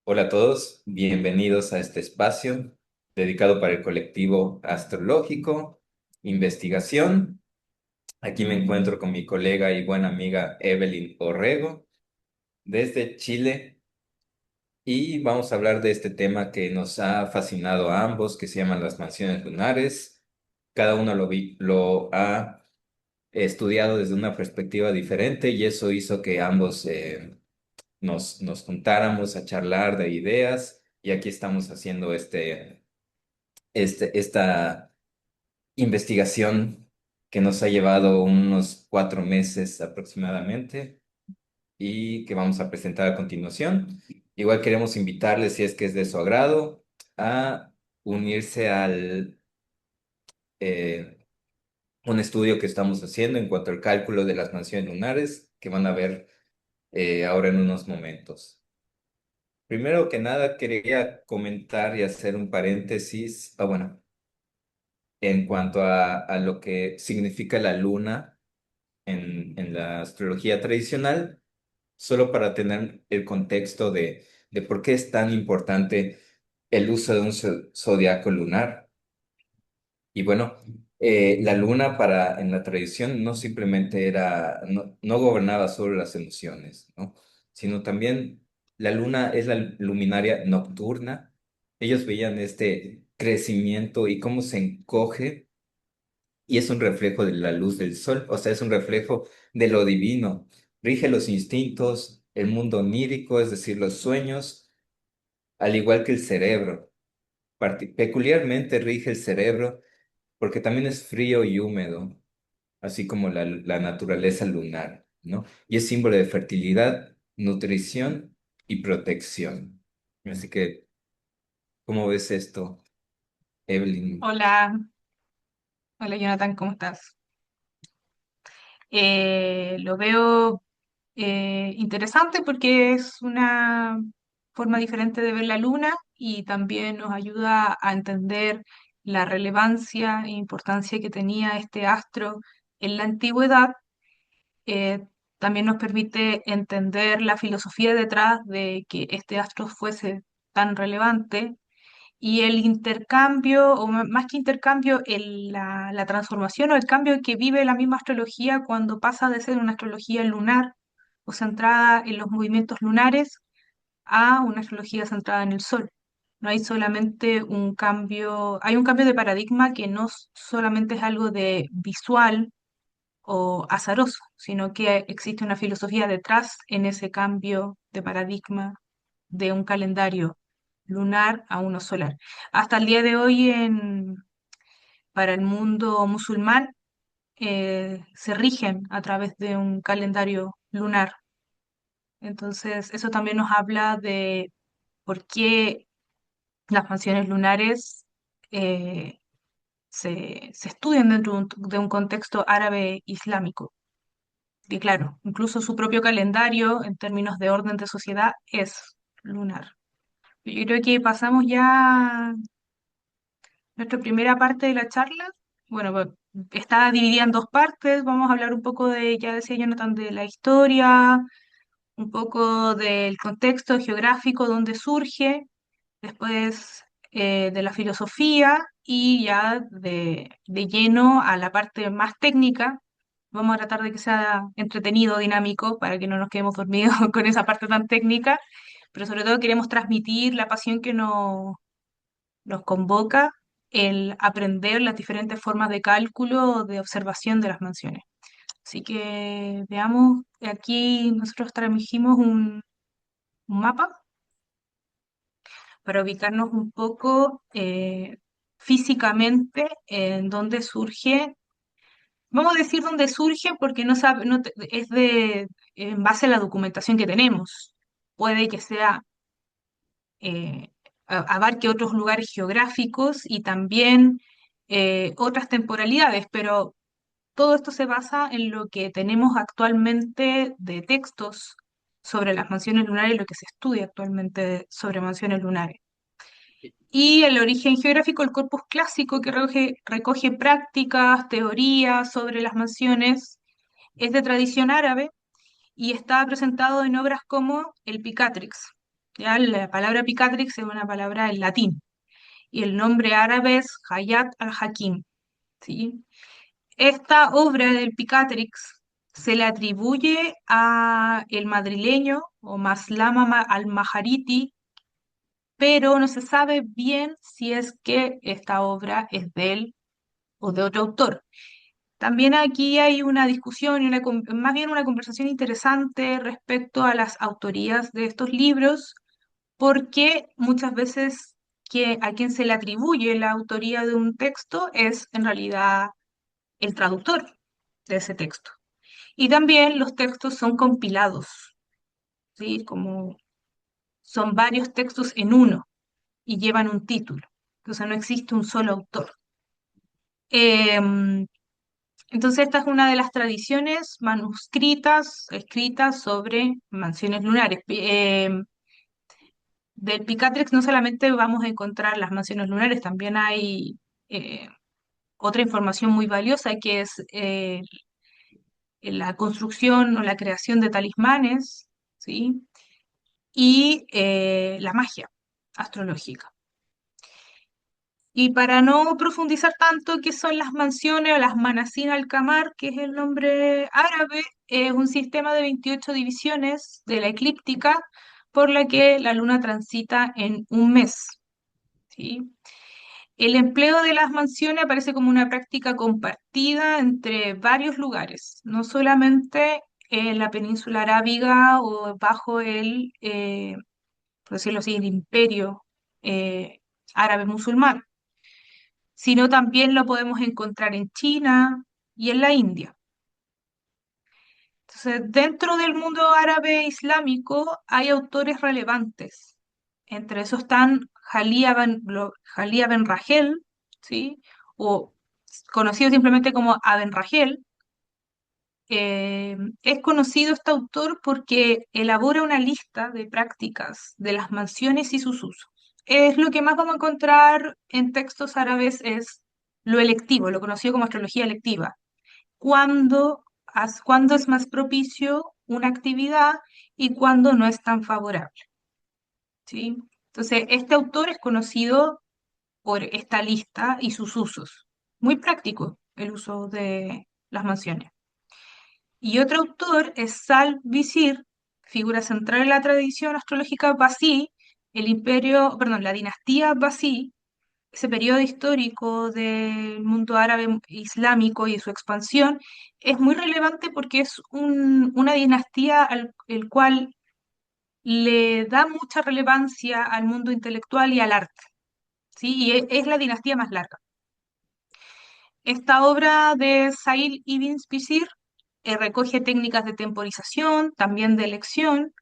Hola a todos, bienvenidos a este espacio dedicado para el colectivo astrológico, investigación. Aquí me encuentro con mi colega y buena amiga Evelyn Orrego desde Chile y vamos a hablar de este tema que nos ha fascinado a ambos, que se llaman las mansiones lunares. Cada uno lo ha estudiado desde una perspectiva diferente y eso hizo que ambos nos juntáramos a charlar de ideas y aquí estamos haciendo esta investigación que nos ha llevado unos 4 meses aproximadamente y que vamos a presentar a continuación. Igual queremos invitarles, si es que es de su agrado, a unirse al un estudio que estamos haciendo en cuanto al cálculo de las mansiones lunares que van a ver ahora en unos momentos. Primero que nada, quería comentar y hacer un paréntesis, bueno, en cuanto a lo que significa la luna en la astrología tradicional, solo para tener el contexto de por qué es tan importante el uso de un zodiaco lunar. Y bueno, la luna en la tradición no simplemente no gobernaba solo las emociones, ¿no? Sino también la luna es la luminaria nocturna. Ellos veían este crecimiento y cómo se encoge y es un reflejo de la luz del sol, o sea, es un reflejo de lo divino. Rige los instintos, el mundo onírico, es decir, los sueños, al igual que el cerebro. Peculiarmente rige el cerebro porque también es frío y húmedo, así como la naturaleza lunar, ¿no? Y es símbolo de fertilidad, nutrición y protección. Así que, ¿cómo ves esto, Evelyn? Hola, hola Jonathan, ¿cómo estás? Lo veo interesante porque es una forma diferente de ver la luna y también nos ayuda a entender la relevancia e importancia que tenía este astro en la antigüedad. Eh, También nos permite entender la filosofía detrás de que este astro fuese tan relevante y el intercambio, o más que intercambio, la transformación o el cambio que vive la misma astrología cuando pasa de ser una astrología lunar o centrada en los movimientos lunares a una astrología centrada en el sol. No hay solamente un cambio, hay un cambio de paradigma que no solamente es algo de visual o azaroso, sino que existe una filosofía detrás en ese cambio de paradigma de un calendario lunar a uno solar. Hasta el día de hoy, para el mundo musulmán, se rigen a través de un calendario lunar. Entonces, eso también nos habla de por qué las mansiones lunares se estudian dentro de un contexto árabe islámico. Y claro, incluso su propio calendario en términos de orden de sociedad es lunar. Yo creo que pasamos ya nuestra primera parte de la charla. Bueno, está dividida en dos partes. Vamos a hablar un poco de, ya decía Jonathan, de la historia, un poco del contexto geográfico donde surge, después de la filosofía y ya de lleno a la parte más técnica. Vamos a tratar de que sea entretenido, dinámico, para que no nos quedemos dormidos con esa parte tan técnica, pero sobre todo queremos transmitir la pasión que nos convoca el aprender las diferentes formas de cálculo, de observación de las mansiones. Así que veamos, aquí nosotros trajimos un mapa para ubicarnos un poco físicamente en dónde surge. Vamos a decir dónde surge porque no sabe, es en base a la documentación que tenemos. Puede que sea abarque otros lugares geográficos y también otras temporalidades, pero todo esto se basa en lo que tenemos actualmente de textos sobre las mansiones lunares y lo que se estudia actualmente sobre mansiones lunares. Y el origen geográfico, el corpus clásico que recoge prácticas, teorías sobre las mansiones, es de tradición árabe y está presentado en obras como el Picatrix. Ya la palabra Picatrix es una palabra en latín y el nombre árabe es Hayat al-Hakim, ¿sí? Esta obra del Picatrix se le atribuye a el madrileño o Maslama al-Majariti, pero no se sabe bien si es que esta obra es de él o de otro autor. También aquí hay una discusión y más bien una conversación interesante respecto a las autorías de estos libros, porque muchas veces a quien se le atribuye la autoría de un texto es en realidad el traductor de ese texto. Y también los textos son compilados, ¿sí? Como son varios textos en uno y llevan un título. Entonces no existe un solo autor. Em, entonces esta es una de las tradiciones manuscritas, escritas sobre mansiones lunares. Del Picatrix no solamente vamos a encontrar las mansiones lunares, también hay eh, otra información muy valiosa que es la construcción o la creación de talismanes, ¿sí? Y la magia astrológica. Y para no profundizar tanto qué son las mansiones o las Manasín al-Qamar, que es el nombre árabe, es un sistema de 28 divisiones de la eclíptica por la que la luna transita en un mes, ¿sí? El empleo de las mansiones aparece como una práctica compartida entre varios lugares, no solamente en la península arábiga o bajo por decirlo así, el imperio árabe musulmán, sino también lo podemos encontrar en China y en la India. Entonces, dentro del mundo árabe islámico hay autores relevantes. Entre esos están Jalía Ben Ragel, ¿sí? O conocido simplemente como Aben Ragel. Es conocido este autor porque elabora una lista de prácticas de las mansiones y sus usos. Es lo que más vamos a encontrar en textos árabes es lo electivo, lo conocido como astrología electiva. Cuándo es más propicio una actividad y cuándo no es tan favorable, ¿sí? Entonces, este autor es conocido por esta lista y sus usos. Muy práctico el uso de las mansiones. Y otro autor es Sal-Visir, figura central en la tradición astrológica basí, la dinastía basí, ese periodo histórico del mundo árabe islámico y su expansión, es muy relevante porque es una dinastía el cual le da mucha relevancia al mundo intelectual y al arte, ¿sí? Y es la dinastía más larga. Esta obra de Said ibn Spishir recoge técnicas de temporización, también de elección,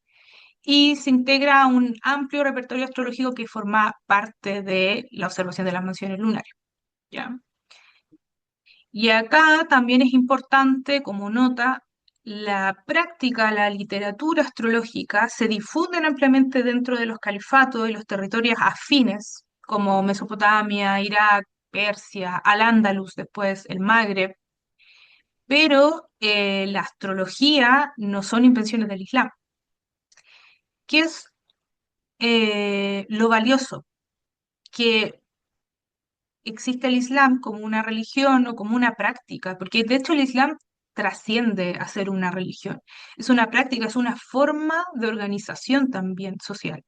y se integra a un amplio repertorio astrológico que forma parte de la observación de las mansiones lunares. ¿Ya? Y acá también es importante, como nota, la práctica, la literatura astrológica se difunden ampliamente dentro de los califatos y los territorios afines, como Mesopotamia, Irak, Persia, Al-Ándalus, después el Magreb, pero la astrología no son invenciones del Islam. ¿Qué es lo valioso? Que existe el Islam como una religión o como una práctica, porque de hecho el Islam trasciende a ser una religión. Es una práctica, es una forma de organización también social.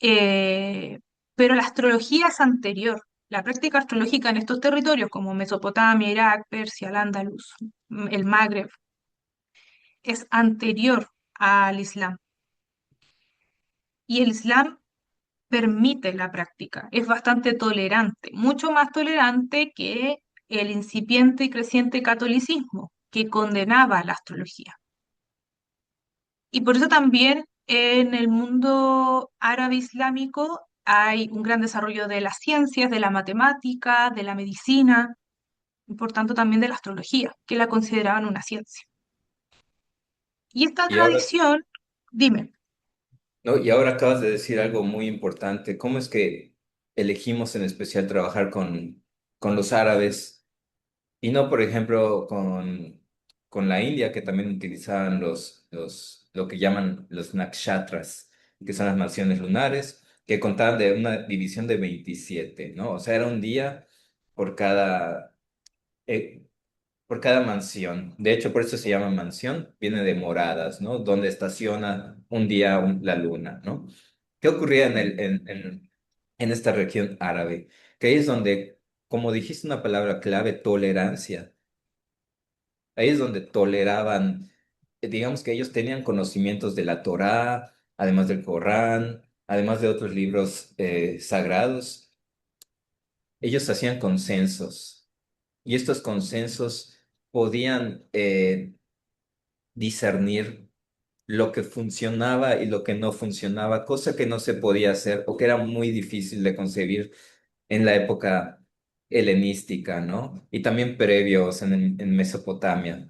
Eh, pero la astrología es anterior. La práctica astrológica en estos territorios como Mesopotamia, Irak, Persia, Al-Ándalus, el Magreb, es anterior al Islam. Y el Islam permite la práctica, es bastante tolerante, mucho más tolerante que el incipiente y creciente catolicismo, que condenaba la astrología. Y por eso también en el mundo árabe islámico hay un gran desarrollo de las ciencias, de la matemática, de la medicina, y por tanto también de la astrología, que la consideraban una ciencia. Y esta Y ahora, tradición, dime. ¿no? Y ahora acabas de decir algo muy importante. ¿Cómo es que elegimos en especial trabajar con los árabes y no, por ejemplo, con la India, que también utilizaban lo que llaman los nakshatras? que son las mansiones lunares, que contaban de una división de 27, ¿no? O sea, era un día por cada, eh, por cada mansión. De hecho, por eso se llama mansión, viene de moradas, ¿no? Donde estaciona un día la luna, ¿no? ¿Qué ocurría en esta región árabe? Que ahí es donde, como dijiste una palabra clave, tolerancia. Ahí es donde toleraban, digamos que ellos tenían conocimientos de la Torá, además del Corán, además de otros libros sagrados. Ellos hacían consensos y estos consensos podían discernir lo que funcionaba y lo que no funcionaba, cosa que no se podía hacer o que era muy difícil de concebir en la época helenística, ¿no? Y también previos en Mesopotamia,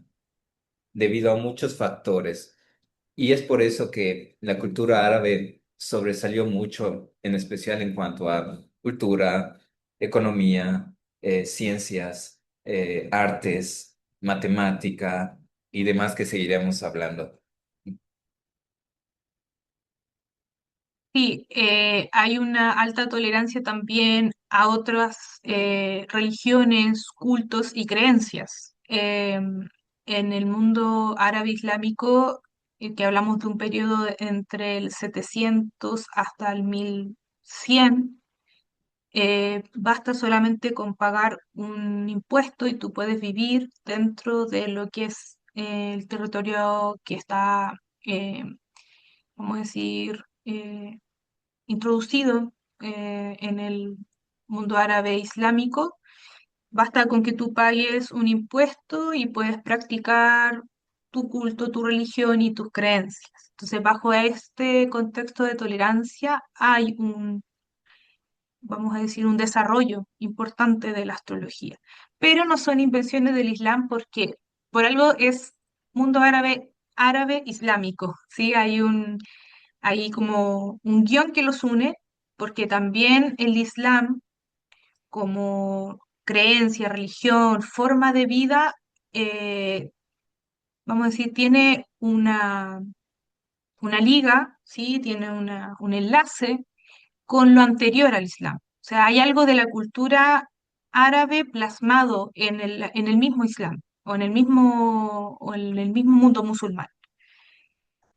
debido a muchos factores. Y es por eso que la cultura árabe sobresalió mucho, en especial en cuanto a cultura, economía, ciencias, artes, matemática y demás que seguiremos hablando. Sí, hay una alta tolerancia también a otras religiones, cultos y creencias. En el mundo árabe islámico, que hablamos de un periodo entre el 700 hasta el 1100, basta solamente con pagar un impuesto y tú puedes vivir dentro de lo que es el territorio que está, vamos a decir, introducido en el mundo árabe islámico. Basta con que tú pagues un impuesto y puedes practicar tu culto, tu religión y tus creencias. Entonces, bajo este contexto de tolerancia hay un, vamos a decir, un desarrollo importante de la astrología. Pero no son invenciones del Islam porque por algo es mundo árabe, árabe islámico, ¿sí? Hay como un guión que los une, porque también el Islam, como creencia, religión, forma de vida, eh, vamos a decir, tiene una liga, ¿sí? Tiene un enlace con lo anterior al Islam. O sea, hay algo de la cultura árabe plasmado en el mismo Islam o en el mismo mundo musulmán.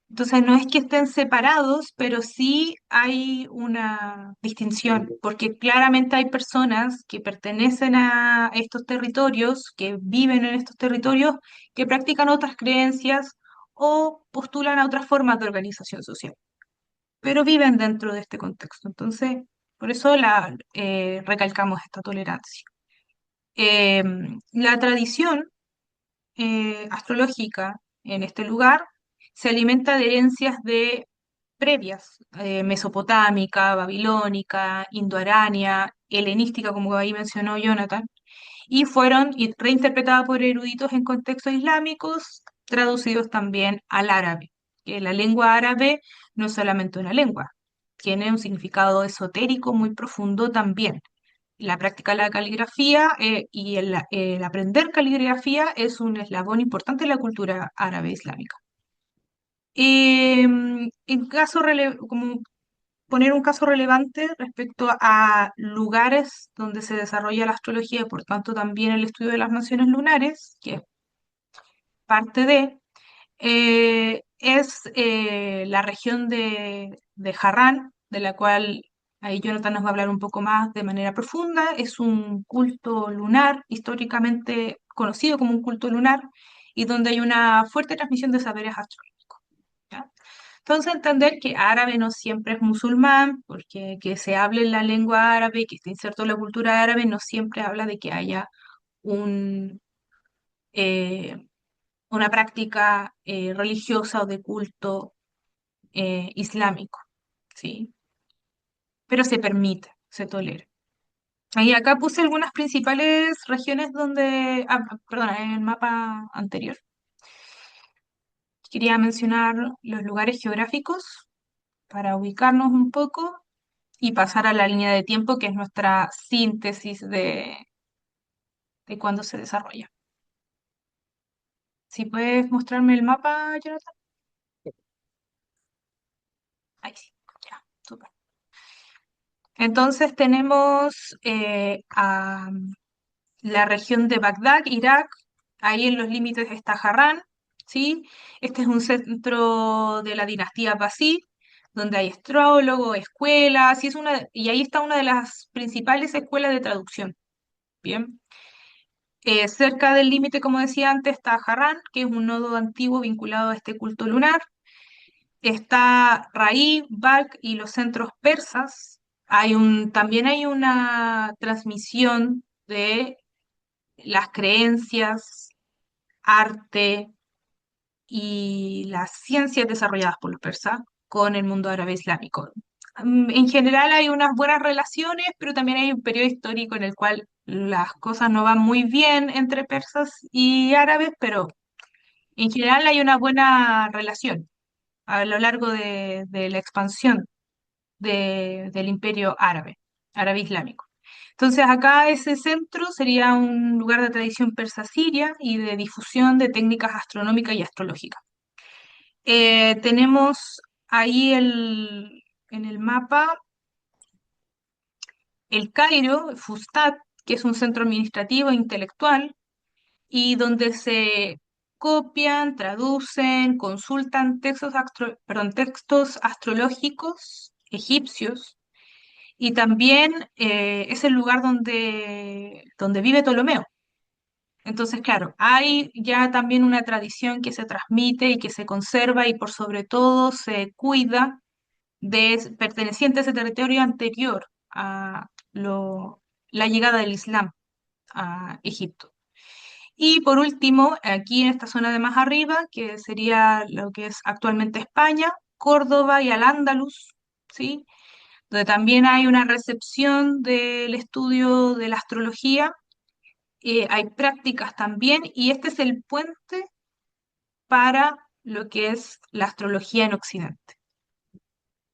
Entonces, no es que estén separados, pero sí hay una distinción, porque claramente hay personas que pertenecen a estos territorios, que viven en estos territorios, que practican otras creencias o postulan a otras formas de organización social, pero viven dentro de este contexto. Entonces, por eso recalcamos esta tolerancia. La tradición astrológica en este lugar se alimenta de herencias de previas, mesopotámica, babilónica, indoarania, helenística, como ahí mencionó Jonathan, y fueron reinterpretadas por eruditos en contextos islámicos, traducidos también al árabe, que la lengua árabe no es solamente una lengua, tiene un significado esotérico muy profundo también. La práctica de la caligrafía y el aprender caligrafía es un eslabón importante en la cultura árabe islámica. Como poner un caso relevante respecto a lugares donde se desarrolla la astrología y por tanto también el estudio de las mansiones lunares, que es parte de, es la región de Harran, de la cual ahí Jonathan nos va a hablar un poco más de manera profunda. Es un culto lunar, históricamente conocido como un culto lunar, y donde hay una fuerte transmisión de saberes astrológicos. ¿Ya? Entonces, entender que árabe no siempre es musulmán, porque que se hable en la lengua árabe, que esté inserto en la cultura árabe, no siempre habla de que haya un, eh, una práctica religiosa o de culto islámico, ¿sí? Pero se permite, se tolera. Y acá puse algunas principales regiones donde, perdona, en el mapa anterior. Quería mencionar los lugares geográficos para ubicarnos un poco y pasar a la línea de tiempo, que es nuestra síntesis de cuándo se desarrolla. Si puedes mostrarme el mapa, Jonathan. Ahí sí. Entonces tenemos la región de Bagdad, Irak, ahí en los límites está Harrán, ¿sí? Este es un centro de la dinastía Abbasí, donde hay astrólogos, escuelas, y ahí está una de las principales escuelas de traducción, ¿bien? Cerca del límite, como decía antes, está Harrán, que es un nodo antiguo vinculado a este culto lunar. Está Raí, Balk y los centros persas. También hay una transmisión de las creencias, arte y las ciencias desarrolladas por los persas con el mundo árabe islámico. En general hay unas buenas relaciones, pero también hay un periodo histórico en el cual las cosas no van muy bien entre persas y árabes, pero en general hay una buena relación a lo largo de la expansión del imperio árabe, árabe islámico. Entonces acá ese centro sería un lugar de tradición persa siria y de difusión de técnicas astronómicas y astrológicas. Tenemos ahí en el mapa el Cairo, Fustat, que es un centro administrativo e intelectual, y donde se copian, traducen, consultan textos astrológicos egipcios, y también es el lugar donde vive Ptolomeo. Entonces, claro, hay ya también una tradición que se transmite y que se conserva y por sobre todo se cuida perteneciente a ese territorio anterior a la llegada del Islam a Egipto. Y por último, aquí en esta zona de más arriba, que sería lo que es actualmente España, Córdoba y Al-Ándalus, ¿sí? Donde también hay una recepción del estudio de la astrología, hay prácticas también, y este es el puente para lo que es la astrología en Occidente.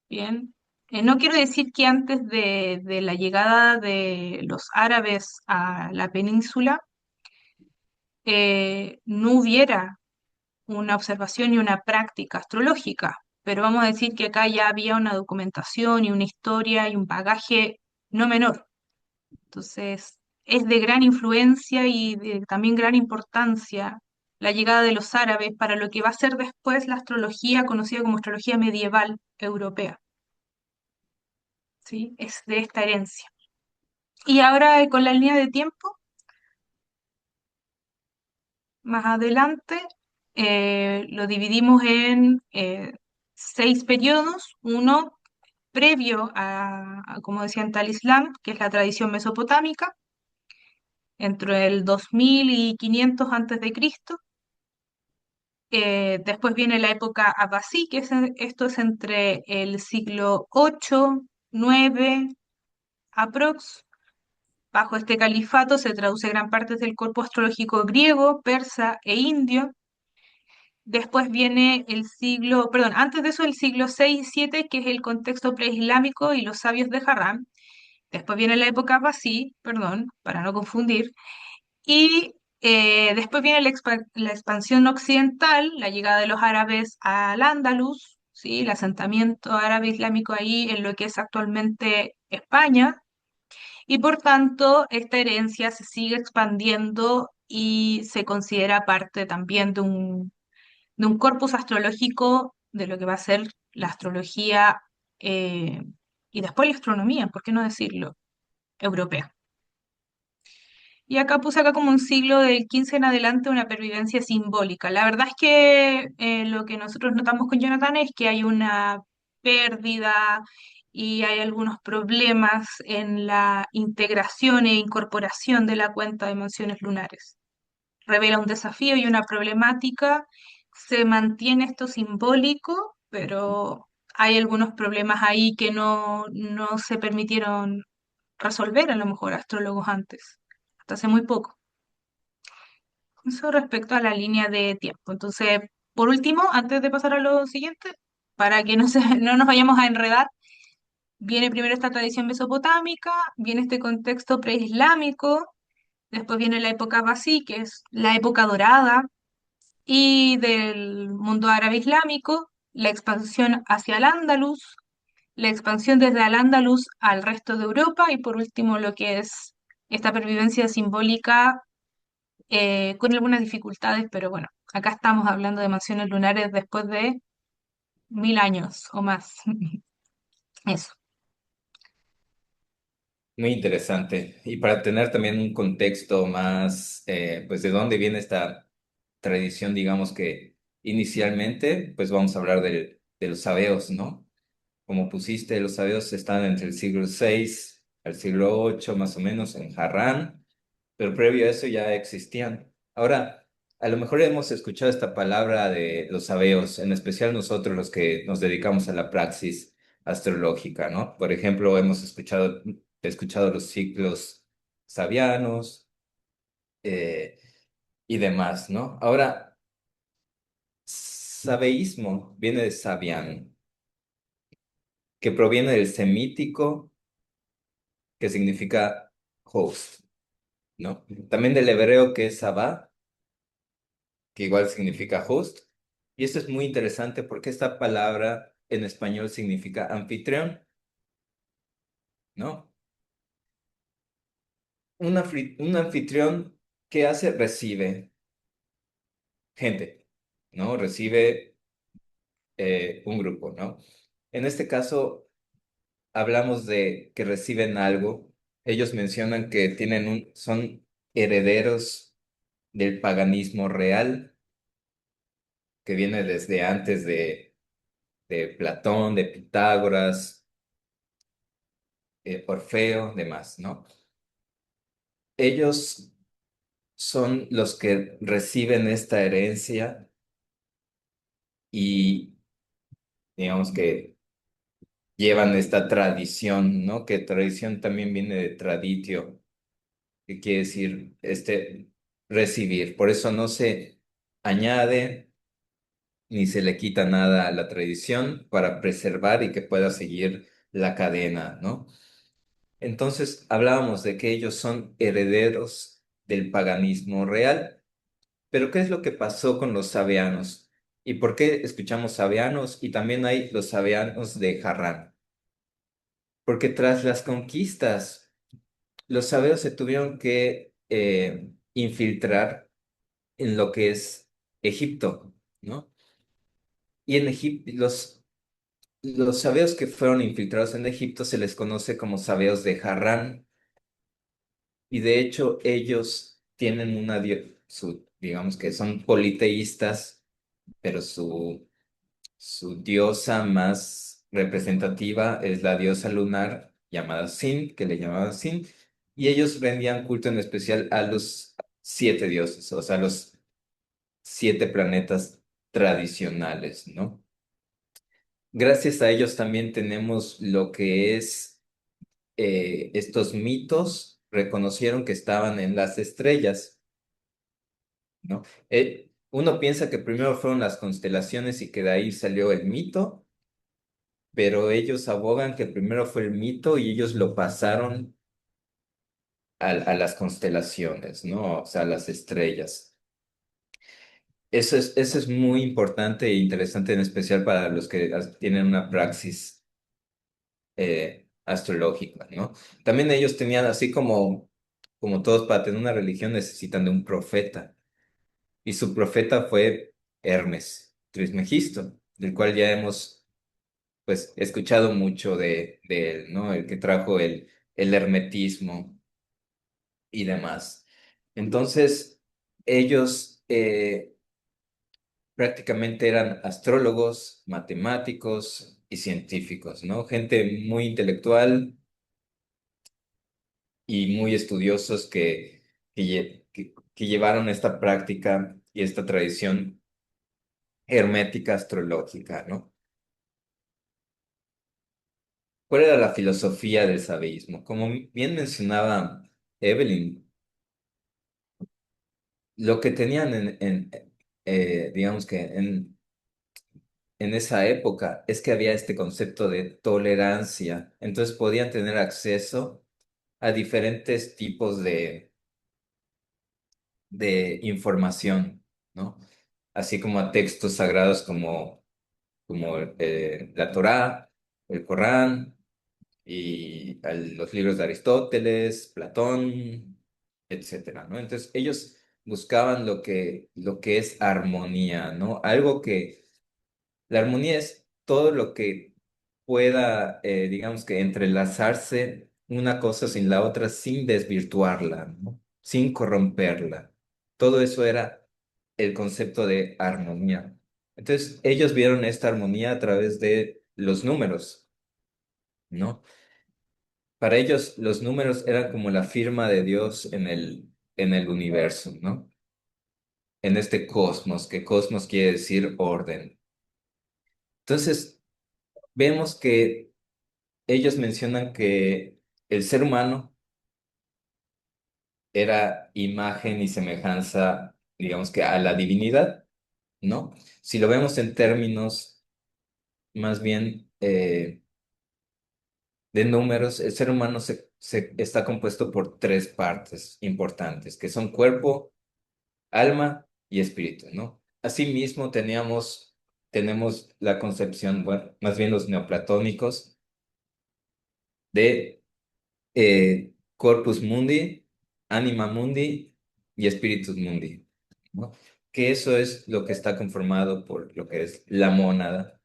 Bien. No quiero decir que antes de la llegada de los árabes a la península no hubiera una observación y una práctica astrológica, pero vamos a decir que acá ya había una documentación y una historia y un bagaje no menor. Entonces, es de gran influencia y de también gran importancia la llegada de los árabes para lo que va a ser después la astrología conocida como astrología medieval europea, ¿sí? Es de esta herencia. Y ahora con la línea de tiempo, más adelante, lo dividimos en 6 periodos, uno previo como decía Tal Islam, que es la tradición mesopotámica, entre el 2000 y 500 antes de Cristo. Después viene la época Abbasí, esto es entre el siglo 8, 9, aprox. Bajo este califato se traduce gran parte del corpus astrológico griego, persa e indio. Después viene el siglo, perdón, antes de eso el siglo 6 y 7, que es el contexto preislámico y los sabios de Harran. Después viene la época Abbasí, perdón, para no confundir. Y después viene la expansión occidental, la llegada de los árabes al Andalus, ¿sí? El asentamiento árabe islámico ahí en lo que es actualmente España. Y por tanto, esta herencia se sigue expandiendo y se considera parte también de un corpus astrológico de lo que va a ser la astrología eh, y después la astronomía, ¿por qué no decirlo? Europea. Y acá puse acá como un siglo del 15 en adelante una pervivencia simbólica. La verdad es que lo que nosotros notamos con Jonathan es que hay una pérdida y hay algunos problemas en la integración e incorporación de la cuenta de mansiones lunares. Revela un desafío y una problemática. Se mantiene esto simbólico, pero hay algunos problemas ahí que no se permitieron resolver a lo mejor astrólogos antes, hasta hace muy poco. Eso respecto a la línea de tiempo. Entonces, por último, antes de pasar a lo siguiente, para que no nos vayamos a enredar, viene primero esta tradición mesopotámica, viene este contexto preislámico, después viene la época Basí, que es la época dorada, y del mundo árabe islámico, la expansión hacia el Andalus, la expansión desde Al-Ándalus al resto de Europa y por último lo que es esta pervivencia simbólica con algunas dificultades, pero bueno, acá estamos hablando de mansiones lunares después de 1000 años o más. Eso. Muy interesante. Y para tener también un contexto más, pues de dónde viene esta tradición, digamos que inicialmente, pues vamos a hablar de los sabeos, ¿no? Como pusiste, los sabeos están entre el siglo VI al siglo VIII, más o menos, en Harran, pero previo a eso ya existían. Ahora, a lo mejor hemos escuchado esta palabra de los sabeos, en especial nosotros los que nos dedicamos a la praxis astrológica, ¿no? Por ejemplo, escuchado los ciclos sabianos y demás, ¿no? Ahora, sabeísmo viene de sabián, que proviene del semítico, que significa host, ¿no? También del hebreo que es sabá, que igual significa host. Y esto es muy interesante porque esta palabra en español significa anfitrión, ¿no? Un anfitrión, ¿qué hace? Recibe gente, ¿no? Recibe un grupo, ¿no? En este caso, hablamos de que reciben algo. Ellos mencionan que son herederos del paganismo real, que viene desde antes de Platón, de Pitágoras, Orfeo, demás, ¿no? Ellos son los que reciben esta herencia y digamos que llevan esta tradición, ¿no? Que tradición también viene de traditio, que quiere decir recibir. Por eso no se añade ni se le quita nada a la tradición para preservar y que pueda seguir la cadena, ¿no? Entonces hablábamos de que ellos son herederos del paganismo real. Pero ¿qué es lo que pasó con los sabeanos? ¿Y por qué escuchamos sabeanos? Y también hay los sabeanos de Harran. Porque tras las conquistas, los sabeos se tuvieron que infiltrar en lo que es Egipto, ¿no? Y en Egipto, los sabeos que fueron infiltrados en Egipto se les conoce como sabeos de Harran. Y de hecho, ellos tienen digamos que son politeístas, pero su diosa más representativa es la diosa lunar llamada Sin, que le llamaban Sin, y ellos rendían culto en especial a los 7 dioses, o sea, los 7 planetas tradicionales, ¿no? Gracias a ellos también tenemos lo que es estos mitos, reconocieron que estaban en las estrellas, ¿no? Uno piensa que primero fueron las constelaciones y que de ahí salió el mito, pero ellos abogan que primero fue el mito y ellos lo pasaron a las constelaciones, ¿no? O sea, a las estrellas. Eso es muy importante e interesante, en especial para los que tienen una praxis astrológica, ¿no? También ellos tenían, así como todos, para tener una religión necesitan de un profeta, y su profeta fue Hermes Trismegisto, del cual ya hemos pues he escuchado mucho de él, ¿no? El que trajo el hermetismo y demás. Entonces, ellos prácticamente eran astrólogos, matemáticos y científicos, ¿no? Gente muy intelectual y muy estudiosos que llevaron esta práctica y esta tradición hermética astrológica, ¿no? ¿Cuál era la filosofía del sabeísmo? Como bien mencionaba Evelyn, lo que tenían digamos que en esa época es que había este concepto de tolerancia. Entonces podían tener acceso a diferentes tipos de información, ¿no? Así como a textos sagrados como la Torá, el Corán y los libros de Aristóteles, Platón, etcétera, ¿no? Entonces ellos buscaban lo que es armonía, ¿no? Algo que la armonía es todo lo que pueda, digamos que entrelazarse una cosa sin la otra, sin desvirtuarla, ¿no? Sin corromperla. Todo eso era el concepto de armonía. Entonces, ellos vieron esta armonía a través de los números, ¿no? Para ellos, los números eran como la firma de Dios en el universo, ¿no? En este cosmos, que cosmos quiere decir orden. Entonces, vemos que ellos mencionan que el ser humano era imagen y semejanza, digamos que a la divinidad, ¿no? Si lo vemos en términos más bien de números, el ser humano está compuesto por tres partes importantes, que son cuerpo, alma y espíritu, ¿no? Asimismo, tenemos la concepción, bueno, más bien los neoplatónicos, de Corpus Mundi, Anima Mundi y Spiritus Mundi, ¿no? Que eso es lo que está conformado por lo que es la mónada.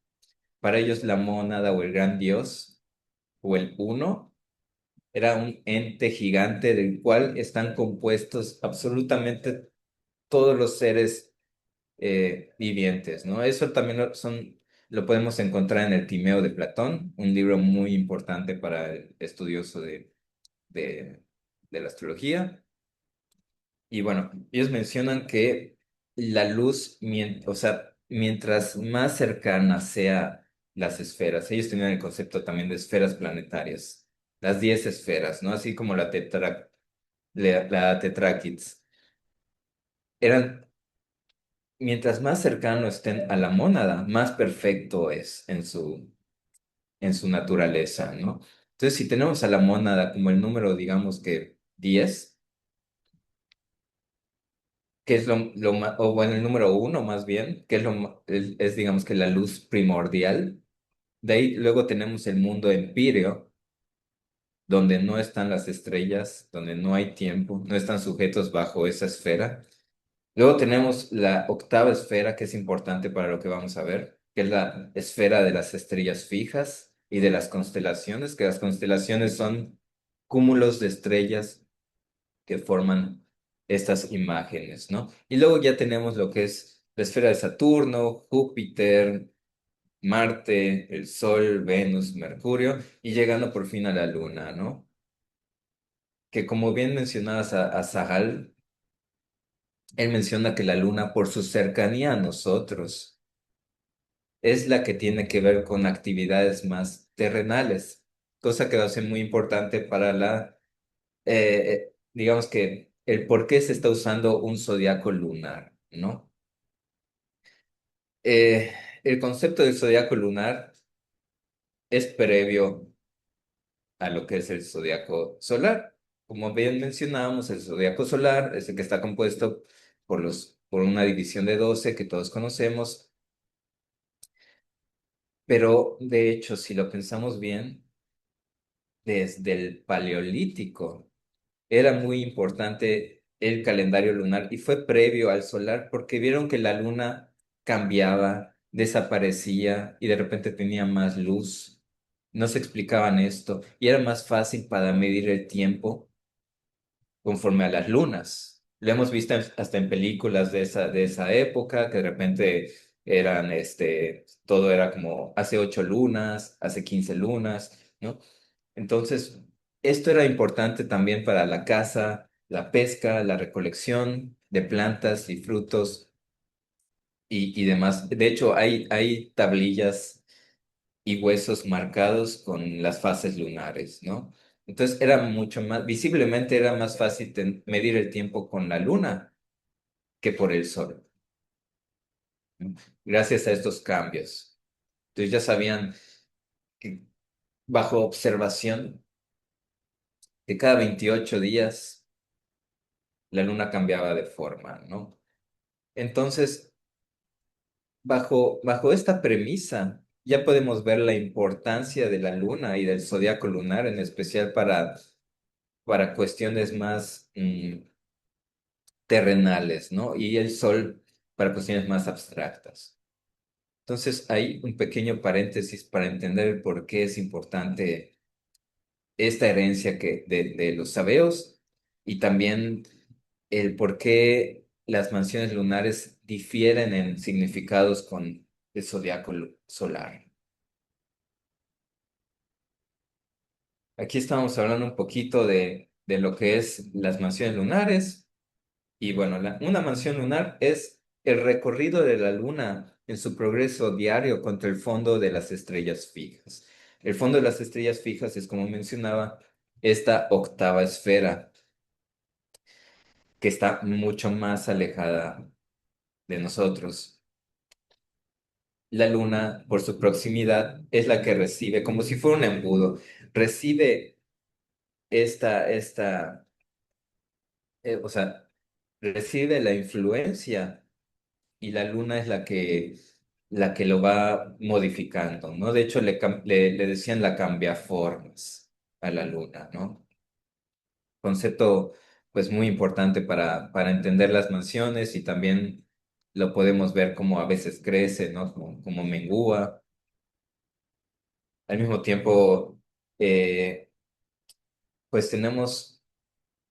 Para ellos la mónada o el gran Dios o el uno era un ente gigante del cual están compuestos absolutamente todos los seres vivientes, ¿no? Eso también lo podemos encontrar en el Timeo de Platón, un libro muy importante para el estudioso de, de la astrología. Y bueno, ellos mencionan que la luz, o sea, mientras más cercana sea las esferas, ellos tenían el concepto también de esferas planetarias, las 10 esferas, ¿no? Así como la Tetráquids. Eran, mientras más cercano estén a la mónada, más perfecto es en su naturaleza, ¿no? Entonces, si tenemos a la mónada como el número, digamos que 10, que es o bueno, el número uno más bien, que es, digamos que la luz primordial. De ahí luego tenemos el mundo empíreo, donde no están las estrellas, donde no hay tiempo, no están sujetos bajo esa esfera. Luego tenemos la octava esfera, que es importante para lo que vamos a ver, que es la esfera de las estrellas fijas y de las constelaciones, que las constelaciones son cúmulos de estrellas que forman estas imágenes, ¿no? Y luego ya tenemos lo que es la esfera de Saturno, Júpiter, Marte, el Sol, Venus, Mercurio, y llegando por fin a la Luna, ¿no? Que como bien mencionabas a Sahal, él menciona que la Luna, por su cercanía a nosotros, es la que tiene que ver con actividades más terrenales, cosa que va a ser muy importante para digamos que el por qué se está usando un zodiaco lunar, ¿no? Eh, el concepto del zodiaco lunar es previo a lo que es el zodiaco solar. Como bien mencionábamos, el zodiaco solar es el que está compuesto por una división de 12 que todos conocemos, pero de hecho, si lo pensamos bien, desde el Paleolítico era muy importante el calendario lunar y fue previo al solar porque vieron que la luna cambiaba, desaparecía y de repente tenía más luz. No se explicaban esto y era más fácil para medir el tiempo conforme a las lunas. Lo hemos visto hasta en películas de esa época, que de repente todo era como hace 8 lunas, hace 15 lunas, ¿no? Entonces, esto era importante también para la caza, la pesca, la recolección de plantas y frutos y demás. De hecho, hay tablillas y huesos marcados con las fases lunares, ¿no? Entonces era mucho más, visiblemente era más fácil medir el tiempo con la luna que por el sol, ¿no? Gracias a estos cambios. Entonces ya sabían que bajo observación, que cada 28 días la luna cambiaba de forma, ¿no? Entonces, bajo esta premisa, ya podemos ver la importancia de la luna y del zodiaco lunar, en especial para cuestiones más terrenales, ¿no? Y el sol para cuestiones más abstractas. Entonces, hay un pequeño paréntesis para entender el por qué es importante esta herencia de los sabeos y también el por qué las mansiones lunares difieren en significados con el zodiaco solar. Aquí estamos hablando un poquito de lo que es las mansiones lunares. Y bueno, una mansión lunar es el recorrido de la luna en su progreso diario contra el fondo de las estrellas fijas. El fondo de las estrellas fijas es, como mencionaba, esta octava esfera que está mucho más alejada de nosotros. La luna, por su proximidad, es la que recibe, como si fuera un embudo, recibe esta, o sea, recibe la influencia y la luna es la que lo va modificando, ¿no? De hecho, le decían la cambiaformas a la luna, ¿no? Concepto, pues, muy importante para entender las mansiones y también lo podemos ver como a veces crece, ¿no? Como mengúa. Al mismo tiempo, eh, pues tenemos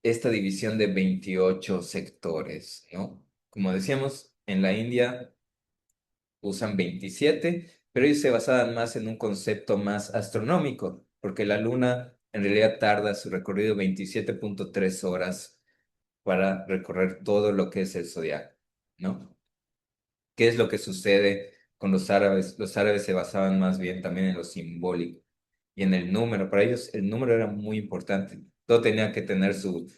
esta división de 28 sectores, ¿no? Como decíamos, en la India usan 27, pero ellos se basaban más en un concepto más astronómico, porque la Luna en realidad tarda su recorrido 27,3 horas para recorrer todo lo que es el zodiaco, ¿no? ¿Qué es lo que sucede con los árabes? Los árabes se basaban más bien también en lo simbólico y en el número. Para ellos el número era muy importante. Todo tenía que tener su,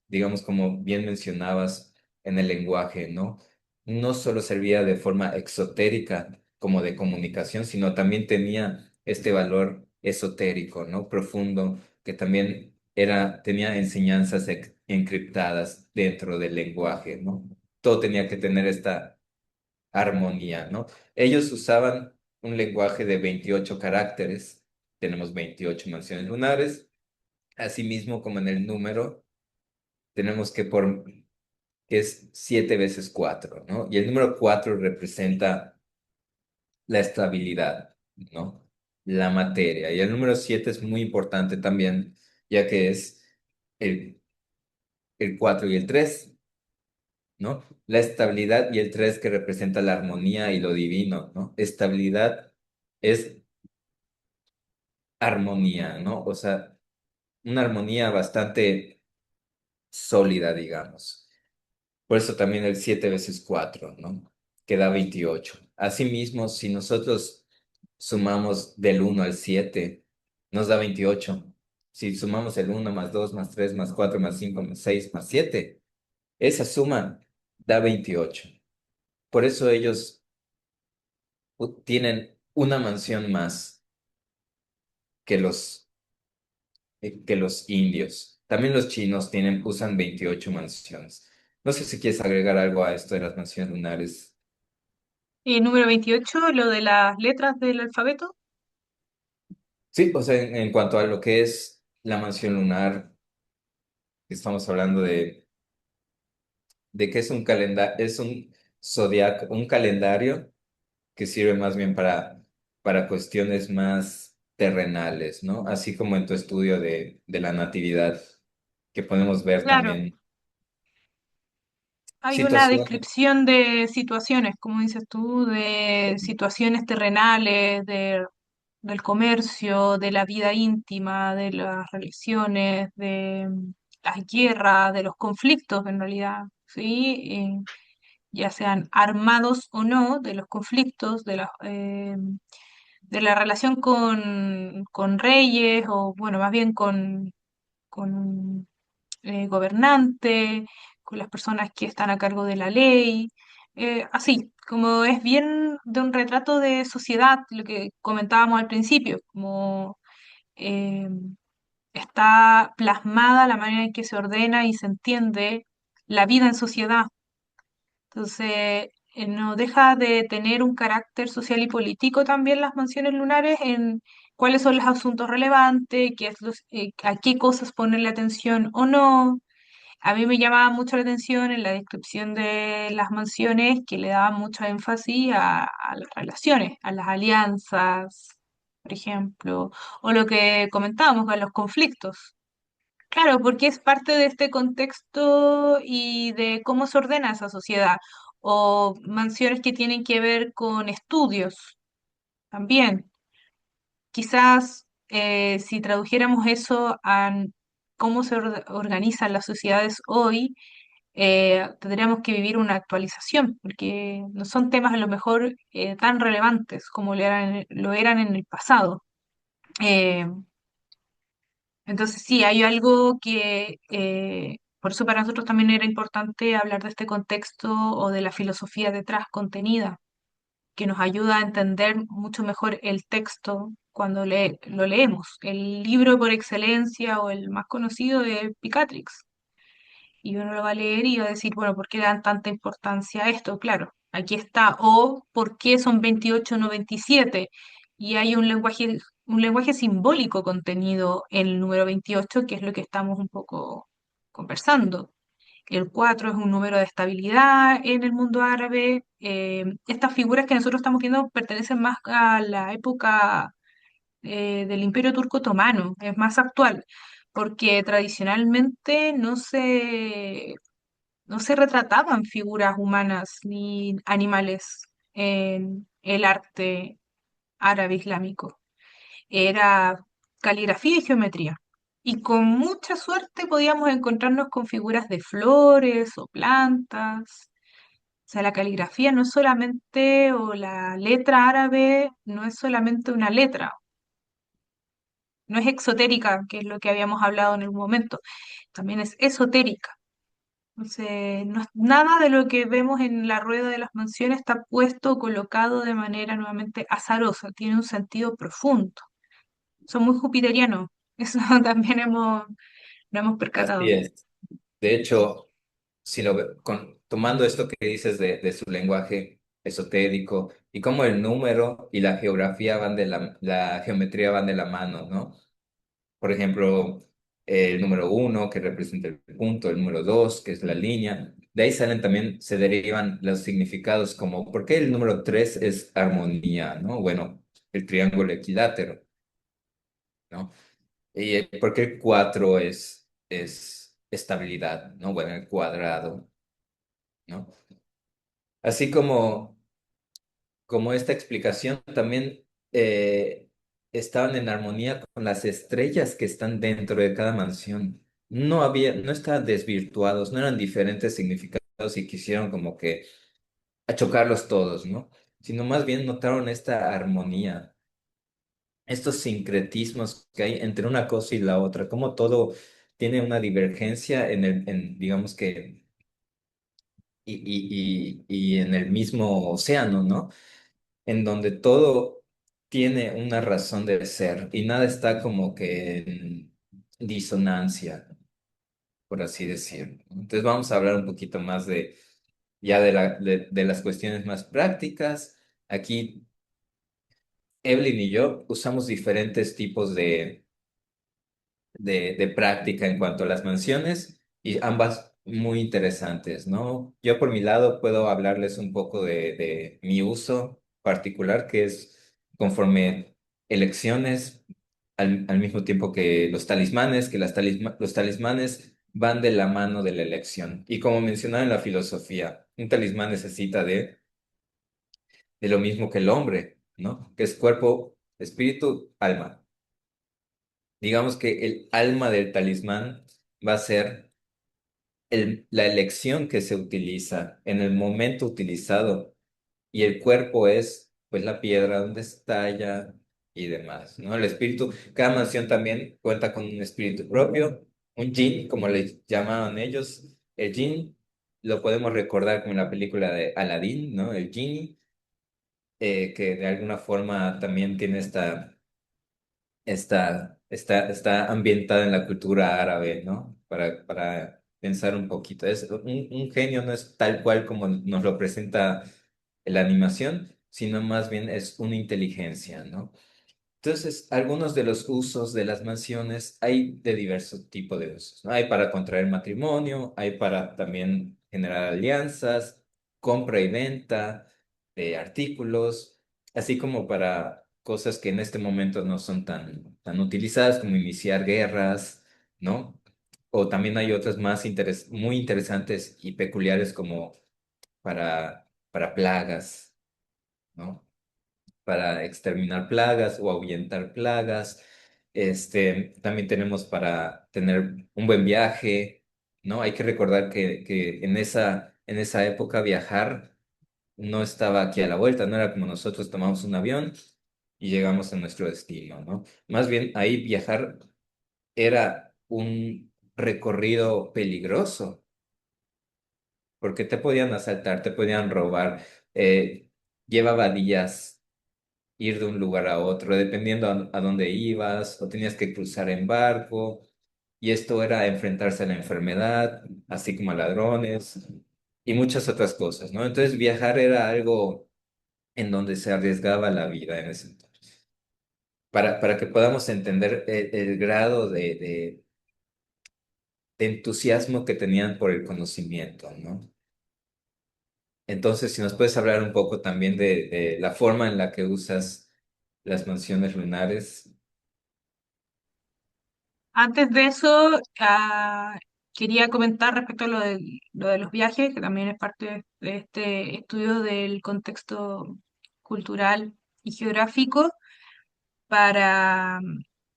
digamos, como bien mencionabas en el lenguaje, ¿no? No solo servía de forma exotérica como de comunicación, sino también tenía este valor esotérico, ¿no? Profundo, que también tenía enseñanzas encriptadas dentro del lenguaje, ¿no? Todo tenía que tener esta armonía, ¿no? Ellos usaban un lenguaje de 28 caracteres, tenemos 28 mansiones lunares, asimismo como en el número tenemos que es 7 veces 4, ¿no? Y el número 4 representa la estabilidad, ¿no? La materia. Y el número 7 es muy importante también, ya que es el, el 4 y el 3, ¿no? La estabilidad y el 3 que representa la armonía y lo divino, ¿no? Estabilidad es armonía, ¿no? O sea, una armonía bastante sólida, digamos. Por eso también el 7 veces 4, ¿no? Que da 28. Asimismo, si nosotros sumamos del 1 al 7, nos da 28. Si sumamos el 1 más 2 más 3 más 4 más 5 más 6 más 7, esa suma da 28. Por eso ellos tienen una mansión más que los indios. También los chinos usan 28 mansiones. No sé si quieres agregar algo a esto de las mansiones lunares. Y número 28, lo de las letras del alfabeto. Sí, o sea, en cuanto a lo que es la mansión lunar, estamos hablando de que es un calendario, es un zodiaco, un calendario que sirve más bien para cuestiones más terrenales, ¿no? Así como en tu estudio de la natividad, que podemos ver Claro, también hay una situaciones. descripción de situaciones, como dices tú, de situaciones terrenales, del comercio, de la vida íntima, de las relaciones, de las guerras, de los conflictos en realidad, ¿sí? Ya sean armados o no, de los conflictos, de la relación con reyes o, bueno, más bien con gobernante, con las personas que están a cargo de la ley, así, como es bien de un retrato de sociedad, lo que comentábamos al principio, como eh, está plasmada la manera en que se ordena y se entiende la vida en sociedad. Entonces, no deja de tener un carácter social y político también las mansiones lunares en cuáles son los asuntos relevantes, a qué cosas ponerle atención o no. A mí me llamaba mucho la atención en la descripción de las mansiones que le daban mucho énfasis a las relaciones, a las alianzas, por ejemplo, o lo que comentábamos, a los conflictos. Claro, porque es parte de este contexto y de cómo se ordena esa sociedad. O mansiones que tienen que ver con estudios también. Quizás si tradujéramos eso a cómo se organizan las sociedades hoy, tendríamos que vivir una actualización, porque no son temas a lo mejor tan relevantes como lo eran en el pasado. Eh, entonces sí, hay algo que, por eso para nosotros también era importante hablar de este contexto o de la filosofía detrás contenida, que nos ayuda a entender mucho mejor el texto cuando lo leemos. El libro por excelencia o el más conocido de Picatrix. Y uno lo va a leer y va a decir, bueno, ¿por qué le dan tanta importancia a esto? Claro, aquí está. O ¿por qué son 28 no 27? Y hay un lenguaje simbólico contenido en el número 28 que es lo que estamos un poco conversando. El 4 es un número de estabilidad en el mundo árabe. Estas figuras que nosotros estamos viendo pertenecen más a la época del Imperio Turco Otomano, es más actual, porque tradicionalmente no se retrataban figuras humanas ni animales en el arte árabe islámico. Era caligrafía y geometría. Y con mucha suerte podíamos encontrarnos con figuras de flores o plantas. O sea, la caligrafía no es solamente, o la letra árabe no es solamente una letra, no es exotérica, que es lo que habíamos hablado en algún momento, también es esotérica. Entonces, nada de lo que vemos en la rueda de las mansiones está puesto o colocado de manera nuevamente azarosa, tiene un sentido profundo. Son muy jupiterianos, eso también lo hemos Así percatado. es. De hecho, si tomando esto que dices de su lenguaje esotérico y cómo el número y la geografía la geometría van de la mano, ¿no? Por ejemplo, el número uno que representa el punto, el número dos que es la línea. De ahí salen también, se derivan los significados como, ¿por qué el número tres es armonía, ¿no? Bueno, el triángulo equilátero, ¿no? Y ¿por qué el cuatro es estabilidad, ¿no? Bueno, el cuadrado, ¿no? Así como esta explicación también estaban en armonía con las estrellas que están dentro de cada mansión. No estaban desvirtuados, no eran diferentes significados y quisieron como que achocarlos todos, ¿no? Sino más bien notaron esta armonía, estos sincretismos que hay entre una cosa y la otra, como todo tiene una divergencia digamos que, y en el mismo océano, ¿no? En donde todo tiene una razón de ser y nada está como que en disonancia, por así decirlo. Entonces vamos a hablar un poquito más ya de las cuestiones más prácticas. Aquí Evelyn y yo usamos diferentes tipos de práctica en cuanto a las mansiones y ambas muy interesantes, ¿no? Yo por mi lado puedo hablarles un poco de mi uso particular, que es conforme elecciones, al mismo tiempo que los talismanes, que los talismanes van de la mano de la elección. Y como mencionaba en la filosofía, un talismán necesita de lo mismo que el hombre, ¿no? Que es cuerpo, espíritu, alma. Digamos que el alma del talismán va a ser la elección que se utiliza en el momento utilizado y el cuerpo es pues la piedra donde estalla y demás, ¿no? El espíritu, cada mansión también cuenta con un espíritu propio, un jinn, como le llamaban ellos. El jinn lo podemos recordar como en la película de Aladdin, ¿no? El genie, que de alguna forma también tiene está ambientada en la cultura árabe, ¿no? Para pensar un poquito. Un genio no es tal cual como nos lo presenta la animación, sino más bien es una inteligencia, ¿no? Entonces, algunos de los usos de las mansiones hay de diversos tipos de usos, ¿no? Hay para contraer matrimonio, hay para también generar alianzas, compra y venta de artículos, así como para cosas que en este momento no son tan utilizadas como iniciar guerras, ¿no? O también hay otras más muy interesantes y peculiares como para plagas, ¿no? Para exterminar plagas o ahuyentar plagas. También tenemos para tener un buen viaje, ¿no? Hay que recordar que en esa época viajar no estaba aquí a la vuelta, no era como nosotros tomamos un avión y llegamos a nuestro destino, ¿no? Más bien ahí viajar era un recorrido peligroso, porque te podían asaltar, te podían robar, eh, llevaba días ir de un lugar a otro, dependiendo a dónde ibas, o tenías que cruzar en barco, y esto era enfrentarse a la enfermedad, así como a ladrones y muchas otras cosas, ¿no? Entonces viajar era algo en donde se arriesgaba la vida en ese entonces. Para que podamos entender el grado de entusiasmo que tenían por el conocimiento, ¿no? Entonces, si nos puedes hablar un poco también de la forma en la que usas las mansiones lunares. Antes de eso, quería comentar respecto a lo de los viajes, que también es parte de este estudio del contexto cultural y geográfico. Para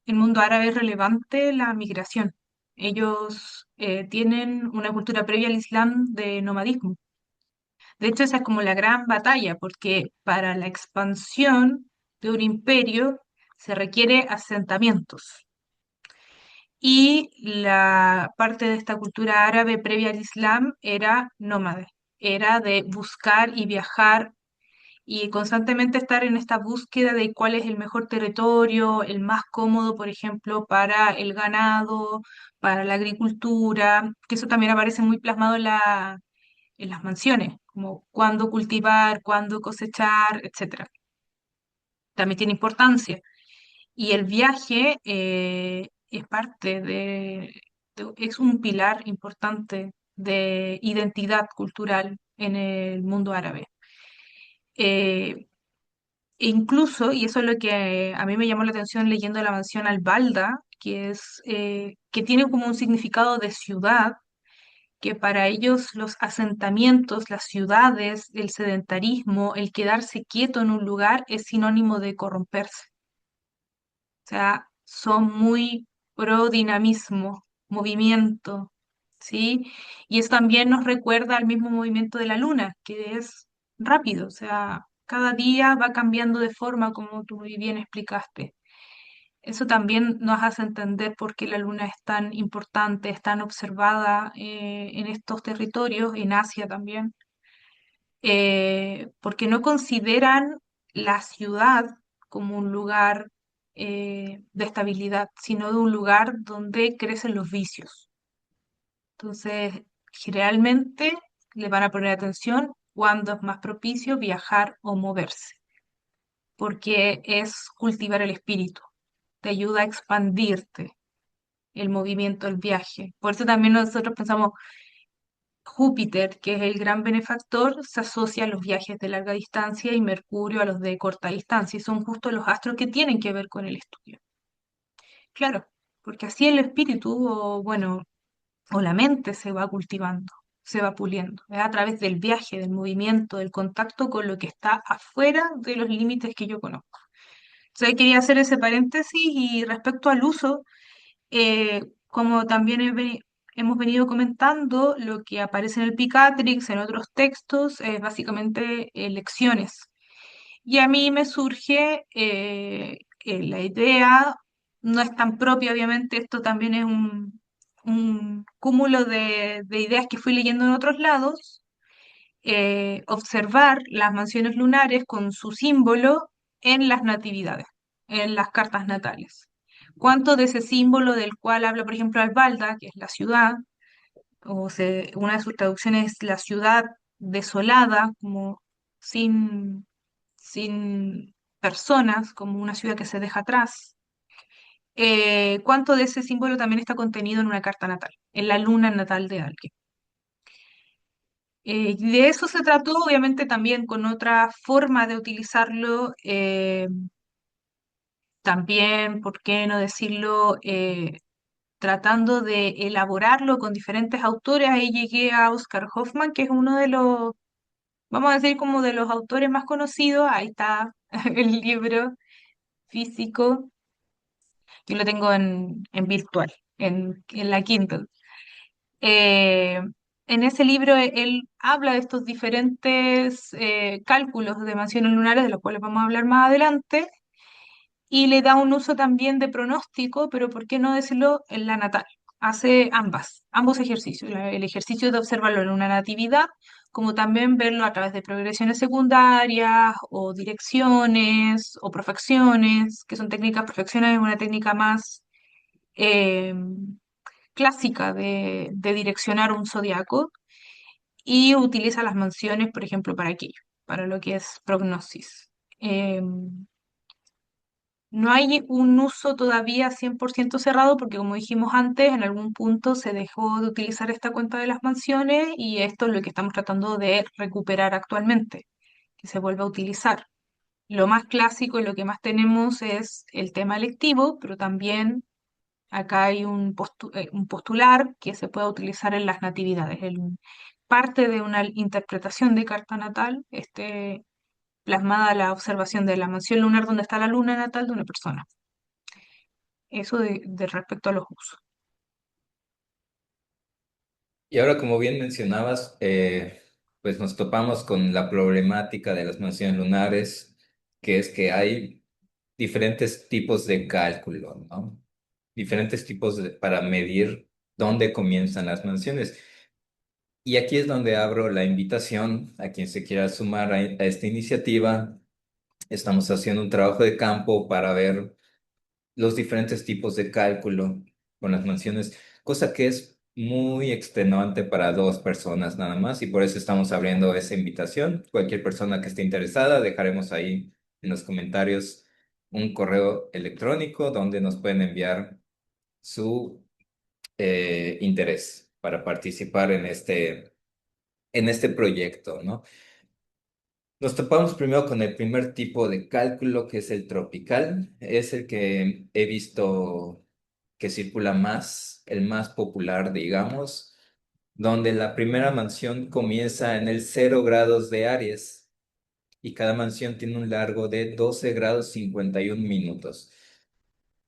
el mundo árabe es relevante la migración. Ellos tienen una cultura previa al Islam de nomadismo. De hecho, esa es como la gran batalla, porque para la expansión de un imperio se requiere asentamientos. Y la parte de esta cultura árabe previa al Islam era nómade, era de buscar y viajar y constantemente estar en esta búsqueda de cuál es el mejor territorio, el más cómodo, por ejemplo, para el ganado, para la agricultura, que eso también aparece muy plasmado en las mansiones, como cuándo cultivar, cuándo cosechar, etcétera. También tiene importancia. Y el viaje es parte es un pilar importante de identidad cultural en el mundo árabe. Eh, E incluso, y eso es lo que a mí me llamó la atención leyendo La Mansión Albalda, que tiene como un significado de ciudad, que para ellos los asentamientos, las ciudades, el sedentarismo, el quedarse quieto en un lugar es sinónimo de corromperse. O sea, son muy pro dinamismo, movimiento, ¿sí? Y eso también nos recuerda al mismo movimiento de la luna, que es rápido, o sea, cada día va cambiando de forma, como tú muy bien explicaste. Eso también nos hace entender por qué la luna es tan importante, es tan observada en estos territorios, en Asia también, porque no consideran la ciudad como un lugar de estabilidad, sino de un lugar donde crecen los vicios. Entonces, generalmente le van a poner atención cuando es más propicio viajar o moverse, porque es cultivar el espíritu, te ayuda a expandirte el movimiento, el viaje. Por eso también nosotros pensamos, Júpiter, que es el gran benefactor, se asocia a los viajes de larga distancia y Mercurio a los de corta distancia, y son justo los astros que tienen que ver con el estudio. Claro, porque así el espíritu, o bueno, o la mente se va cultivando, se va puliendo, es a través del viaje, del movimiento, del contacto con lo que está afuera de los límites que yo conozco. Entonces quería hacer ese paréntesis y respecto al uso, como también hemos venido comentando, lo que aparece en el Picatrix, en otros textos, es básicamente lecciones. Y a mí me surge la idea, no es tan propia, obviamente, esto también es un cúmulo de ideas que fui leyendo en otros lados, observar las mansiones lunares con su símbolo en las natividades, en las cartas natales. ¿Cuánto de ese símbolo del cual habla, por ejemplo, Albalda, que es la ciudad, una de sus traducciones es la ciudad desolada, como sin personas, como una ciudad que se deja atrás, cuánto de ese símbolo también está contenido en una carta natal, en la luna natal de alguien. Y de eso se trató, obviamente, también con otra forma de utilizarlo, también, ¿por qué no decirlo? Tratando de elaborarlo con diferentes autores. Ahí llegué a Oscar Hoffman, que es uno de los, vamos a decir, como de los autores más conocidos. Ahí está el libro físico. Yo lo tengo en virtual, en la Kindle. Eh, en ese libro él habla de estos diferentes cálculos de mansiones lunares, de los cuales vamos a hablar más adelante, y le da un uso también de pronóstico, pero ¿por qué no decirlo en la natal? Hace ambos ejercicios, el ejercicio de observarlo en una natividad, como también verlo a través de progresiones secundarias o direcciones o profecciones, que son técnicas, profecciones es una técnica más eh, clásica de direccionar un zodiaco y utiliza las mansiones, por ejemplo, para aquello, para lo que es prognosis. No hay un uso todavía 100% cerrado porque, como dijimos antes, en algún punto se dejó de utilizar esta cuenta de las mansiones y esto es lo que estamos tratando de recuperar actualmente, que se vuelva a utilizar. Lo más clásico y lo que más tenemos es el tema electivo, pero también acá hay un postular que se puede utilizar en las natividades. Parte de una interpretación de carta natal, plasmada la observación de la mansión lunar donde está la luna natal de una persona. Eso de respecto a los usos. Y ahora, como bien mencionabas, pues nos topamos con la problemática de las mansiones lunares, que es que hay diferentes tipos de cálculo, ¿no? Diferentes tipos para medir dónde comienzan las mansiones. Y aquí es donde abro la invitación a quien se quiera sumar a esta iniciativa. Estamos haciendo un trabajo de campo para ver los diferentes tipos de cálculo con las mansiones, cosa que es muy extenuante para dos personas nada más y por eso estamos abriendo esa invitación. Cualquier persona que esté interesada, dejaremos ahí en los comentarios un correo electrónico donde nos pueden enviar su interés para participar en este proyecto, ¿no? Nos topamos primero con el primer tipo de cálculo, que es el tropical. Es el que he visto que circula más, el más popular, digamos, donde la primera mansión comienza en el 0 grados de Aries y cada mansión tiene un largo de 12 grados 51 minutos.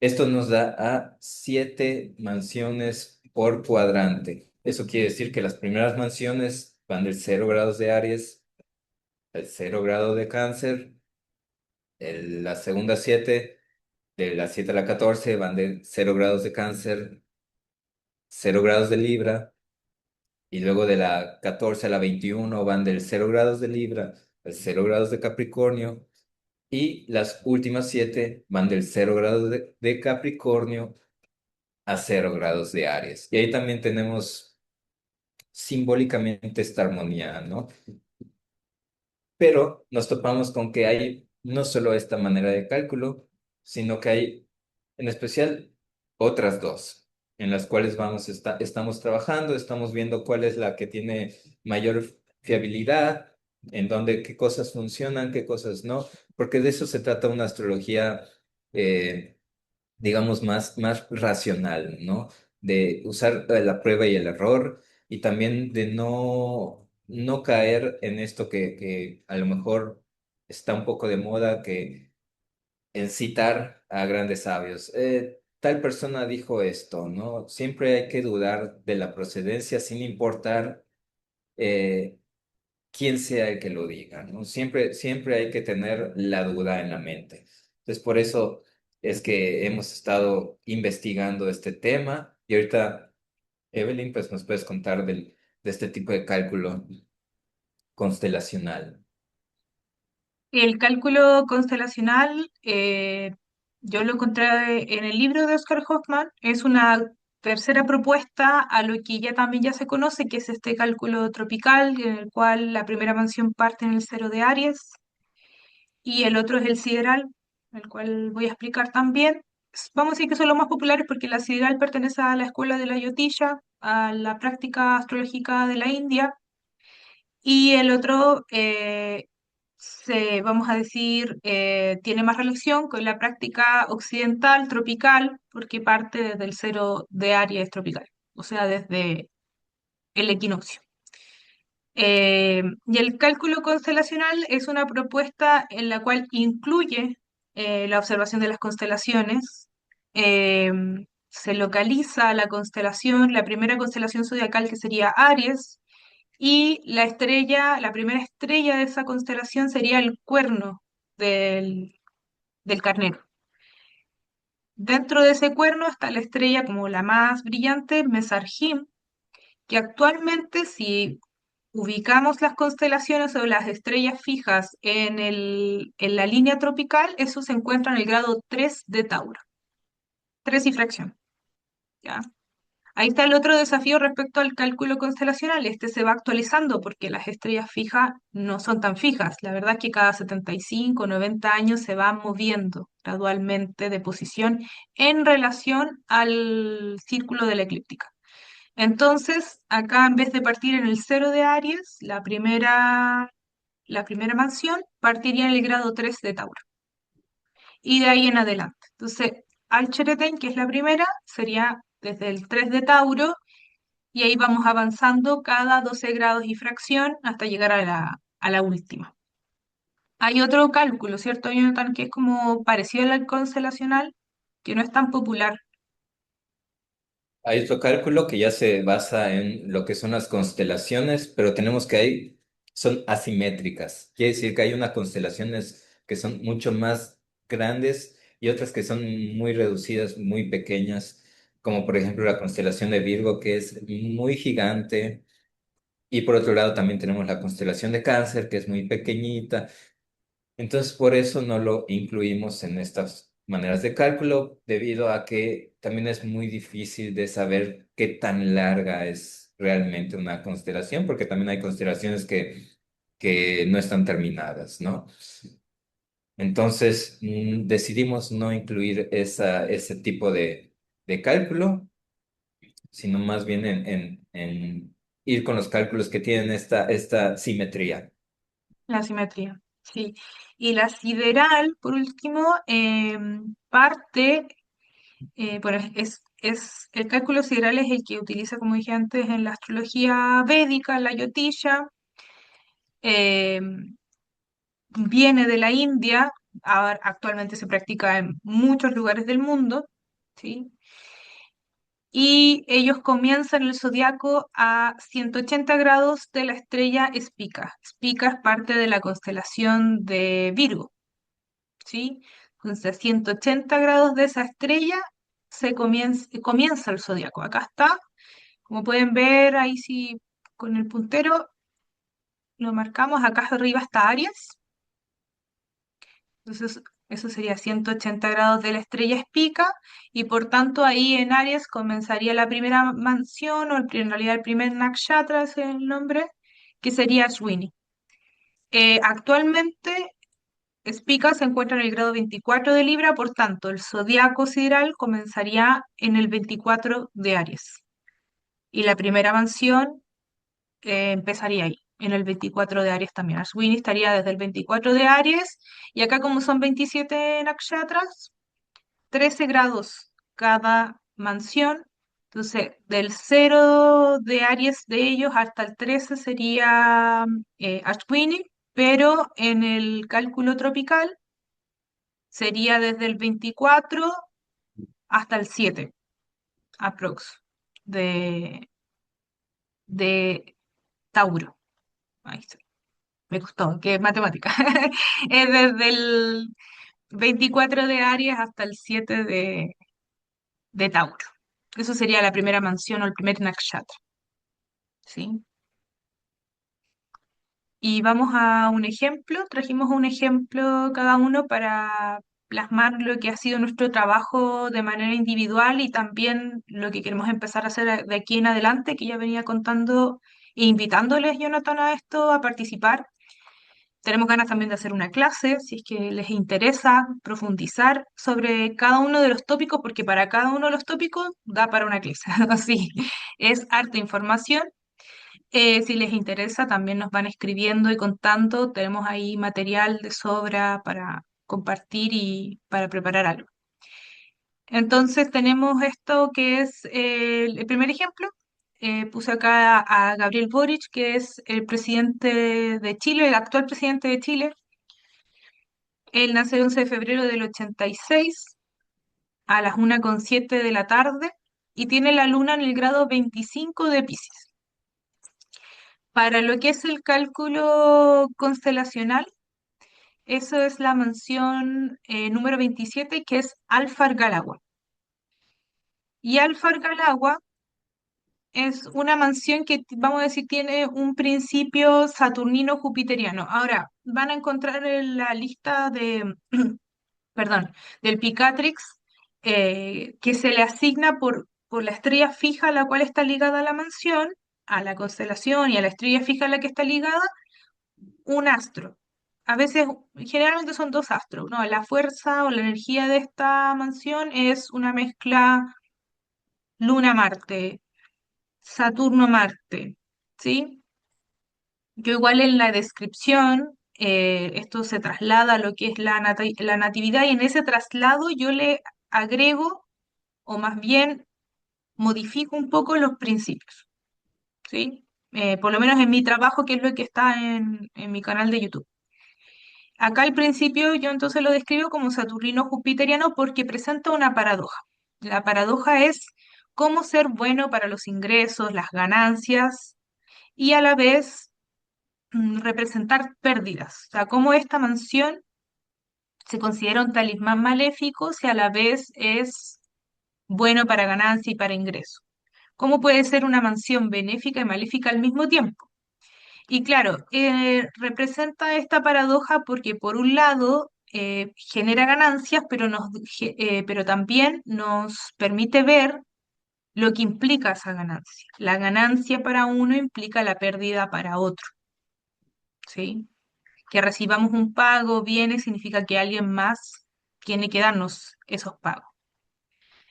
Esto nos da a 7 mansiones por cuadrante. Eso quiere decir que las primeras mansiones van del 0 grados de Aries al 0 grado de Cáncer. La segunda 7, de la 7 a la 14 van de 0 grados de Cáncer, 0 grados de Libra, y luego de la 14 a la 21 van del 0 grados de Libra al 0 grados de Capricornio, y las últimas 7 van del 0 grado de Capricornio a 0 grados de Aries. Y ahí también tenemos simbólicamente esta armonía, ¿no? Pero nos topamos con que hay no solo esta manera de cálculo, sino que hay en especial otras dos, en las cuales estamos trabajando, estamos viendo cuál es la que tiene mayor fiabilidad, en dónde qué cosas funcionan, qué cosas no, porque de eso se trata una astrología, eh, digamos, más racional, ¿no? De usar la prueba y el error y también de no caer en esto que a lo mejor está un poco de moda, que en citar a grandes sabios. Tal persona dijo esto, ¿no? Siempre hay que dudar de la procedencia sin importar eh, quién sea el que lo diga, ¿no? Siempre hay que tener la duda en la mente. Entonces, por eso es que hemos estado investigando este tema y ahorita, Evelyn, pues nos puedes contar de este tipo de cálculo constelacional. El cálculo constelacional, yo lo encontré en el libro de Oscar Hoffman, es una tercera propuesta a lo que ya también ya se conoce, que es este cálculo tropical, en el cual la primera mansión parte en el cero de Aries y el otro es el sideral, el cual voy a explicar también. Vamos a decir que son los más populares porque la sideral pertenece a la escuela de la Jyotisha, a la práctica astrológica de la India, y el otro, vamos a decir, tiene más relación con la práctica occidental tropical porque parte desde el cero de Aries tropical, o sea, desde el equinoccio. Y el cálculo constelacional es una propuesta en la cual incluye la observación de las constelaciones. eh, Se localiza la constelación, la primera constelación zodiacal que sería Aries, y la estrella, la primera estrella de esa constelación sería el cuerno del, del carnero. Dentro de ese cuerno está la estrella como la más brillante, Mesargim, que actualmente si ubicamos las constelaciones o las estrellas fijas en la línea tropical, eso se encuentra en el grado 3 de Tauro, 3 y fracción, ¿ya? Ahí está el otro desafío respecto al cálculo constelacional. Este se va actualizando porque las estrellas fijas no son tan fijas. La verdad es que cada 75 o 90 años se van moviendo gradualmente de posición en relación al círculo de la eclíptica. Entonces, acá en vez de partir en el cero de Aries, la primera mansión partiría en el grado 3 de Tauro y de ahí en adelante. Entonces, Alchereten, que es la primera, sería desde el 3 de Tauro y ahí vamos avanzando cada 12 grados y fracción hasta llegar a la última. Hay otro cálculo, ¿cierto, Jonathan? Que es como parecido al constelacional, que no es tan popular. Hay otro cálculo que ya se basa en lo que son las constelaciones, pero tenemos que hay, son asimétricas. Quiere decir que hay unas constelaciones que son mucho más grandes y otras que son muy reducidas, muy pequeñas, como por ejemplo la constelación de Virgo, que es muy gigante. Y por otro lado también tenemos la constelación de Cáncer, que es muy pequeñita. Entonces, por eso no lo incluimos en estas maneras de cálculo, debido a que también es muy difícil de saber qué tan larga es realmente una constelación, porque también hay constelaciones que no están terminadas, ¿no? Entonces, decidimos no incluir ese tipo de cálculo, sino más bien en ir con los cálculos que tienen esta simetría. La simetría, sí. Y la sideral, por último, parte, bueno, el cálculo sideral es el que utiliza, como dije antes, en la astrología védica, en la Jyotisha, viene de la India, ahora actualmente se practica en muchos lugares del mundo, ¿sí? Y ellos comienzan el zodiaco a 180 grados de la estrella Spica. Spica es parte de la constelación de Virgo, ¿sí? Entonces, a 180 grados de esa estrella comienza el zodiaco. Acá está, como pueden ver, ahí sí, con el puntero lo marcamos, acá arriba está Aries. Entonces, eso sería 180 grados de la estrella Espica y por tanto ahí en Aries comenzaría la primera mansión o en realidad el primer nakshatra es el nombre, que sería Ashwini. Actualmente Spica se encuentra en el grado 24 de Libra, por tanto el zodiaco sideral comenzaría en el 24 de Aries y la primera mansión empezaría ahí, en el 24 de Aries también. Ashwini estaría desde el 24 de Aries, y acá como son 27 nakshatras, 13 grados cada mansión. Entonces, del cero de Aries de ellos hasta el 13 sería Ashwini, pero en el cálculo tropical sería desde el 24 hasta el 7, aprox, de Tauro. Ahí está. Me costó, que es matemática. Es desde el 24 de Aries hasta el 7 de Tauro. Eso sería la primera mansión o el primer nakshatra, ¿sí? Y vamos a un ejemplo. Trajimos un ejemplo cada uno plasmar lo que ha sido nuestro trabajo de manera individual y también lo que queremos empezar a hacer de aquí en adelante, que ya venía contando e invitándoles, Jonathan, a esto, a participar. Tenemos ganas también de hacer una clase, si es que les interesa profundizar sobre cada uno de los tópicos, porque para cada uno de los tópicos da para una clase. Así, es harta información. Si les interesa, también nos van escribiendo y contando. Tenemos ahí material de sobra para compartir y para preparar algo. Entonces tenemos esto que es el primer ejemplo. Puse acá a Gabriel Boric, que es el presidente de Chile, el actual presidente de Chile. Él nace el 11 de febrero del 86 a las 1:07 de la tarde y tiene la luna en el grado 25 de Piscis. Para lo que es el cálculo constelacional, eso es la mansión número 27, que es Alfar Galagua. Y Alfar Galagua es una mansión que, vamos a decir, tiene un principio saturnino-jupiteriano. Ahora, van a encontrar en la lista de, perdón, del Picatrix, que se le asigna por la estrella fija a la cual está ligada la mansión, a la constelación y a la estrella fija a la que está ligada, un astro. A veces, generalmente son dos astros, ¿no? La fuerza o la energía de esta mansión es una mezcla Luna-Marte, Saturno-Marte, ¿sí? Yo igual en la descripción, esto se traslada a lo que es la natividad y en ese traslado yo le agrego o más bien modifico un poco los principios, ¿sí? Por lo menos en mi trabajo, que es lo que está en mi canal de YouTube. Acá al principio yo entonces lo describo como Saturnino jupiteriano porque presenta una paradoja. La paradoja es cómo ser bueno para los ingresos, las ganancias y a la vez representar pérdidas. O sea, cómo esta mansión se considera un talismán maléfico si a la vez es bueno para ganancia y para ingreso. ¿Cómo puede ser una mansión benéfica y maléfica al mismo tiempo? Y claro, representa esta paradoja porque por un lado genera ganancias, pero también nos permite ver lo que implica esa ganancia. La ganancia para uno implica la pérdida para otro, ¿sí? Que recibamos un pago, viene, significa que alguien más tiene que darnos esos pagos.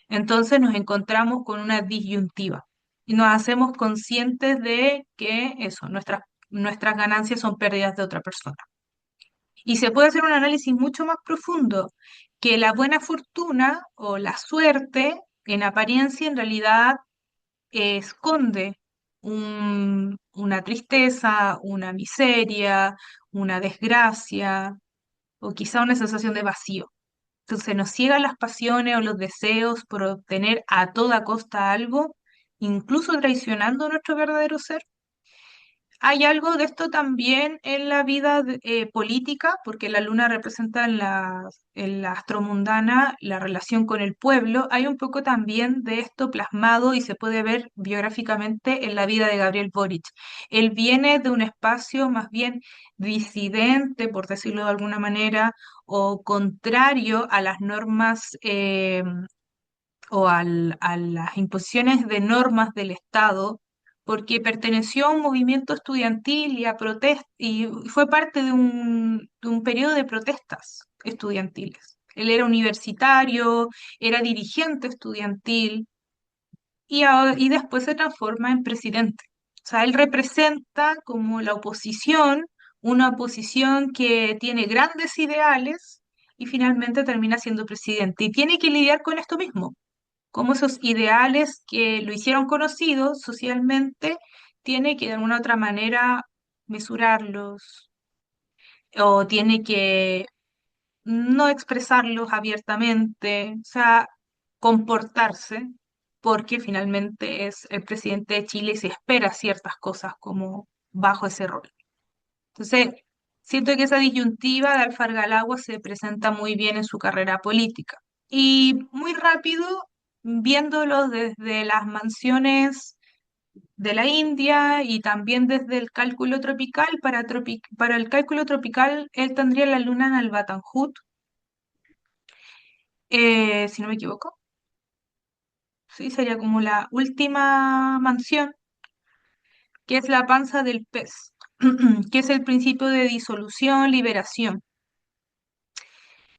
Entonces nos encontramos con una disyuntiva y nos hacemos conscientes de que eso, nuestras ganancias son pérdidas de otra persona. Y se puede hacer un análisis mucho más profundo, que la buena fortuna o la suerte, en apariencia, en realidad esconde una tristeza, una miseria, una desgracia o quizá una sensación de vacío. Entonces nos ciegan las pasiones o los deseos por obtener a toda costa algo, incluso traicionando nuestro verdadero ser. Hay algo de esto también en la vida política, porque la luna representa en la astromundana la relación con el pueblo. Hay un poco también de esto plasmado y se puede ver biográficamente en la vida de Gabriel Boric. Él viene de un espacio más bien disidente, por decirlo de alguna manera, o contrario a las normas a las imposiciones de normas del Estado, porque perteneció a un movimiento estudiantil y fue parte de un periodo de protestas estudiantiles. Él era universitario, era dirigente estudiantil y después se transforma en presidente. O sea, él representa como la oposición, una oposición que tiene grandes ideales y finalmente termina siendo presidente. Y tiene que lidiar con esto mismo, cómo esos ideales que lo hicieron conocido socialmente, tiene que de alguna otra manera mesurarlos o tiene que no expresarlos abiertamente, o sea, comportarse, porque finalmente es el presidente de Chile y se espera ciertas cosas como bajo ese rol. Entonces, siento que esa disyuntiva de Alfargalagua se presenta muy bien en su carrera política. Y muy rápido, viéndolo desde las mansiones de la India y también desde el cálculo tropical, para el cálculo tropical él tendría la luna en Albatanjut, si no me equivoco. Sí, sería como la última mansión, que es la panza del pez, que es el principio de disolución, liberación.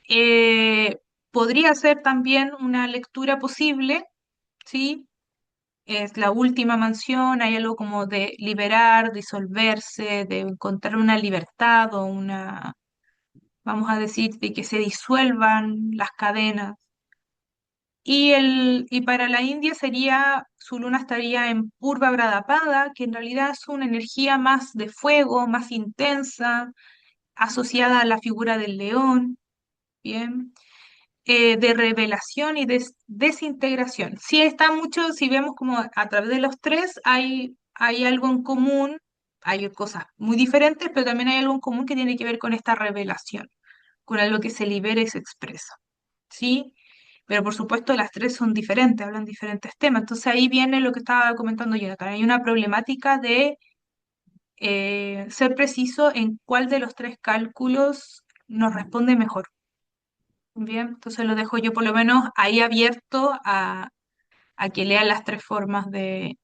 Eh, Podría ser también una lectura posible, ¿sí? Es la última mansión, hay algo como de liberar, disolverse, de encontrar una libertad o una, vamos a decir, de que se disuelvan las cadenas. Y para la India sería, su luna estaría en Purva Bradapada, que en realidad es una energía más de fuego, más intensa, asociada a la figura del león, ¿bien? De revelación y desintegración. Sí está mucho, si vemos como a través de los tres, hay algo en común, hay cosas muy diferentes, pero también hay algo en común que tiene que ver con esta revelación, con algo que se libera y se expresa, ¿sí? Pero por supuesto las tres son diferentes, hablan diferentes temas. Entonces ahí viene lo que estaba comentando Jonathan. Hay una problemática de ser preciso en cuál de los tres cálculos nos responde mejor. Bien, entonces lo dejo yo por lo menos ahí abierto a que lean las tres formas de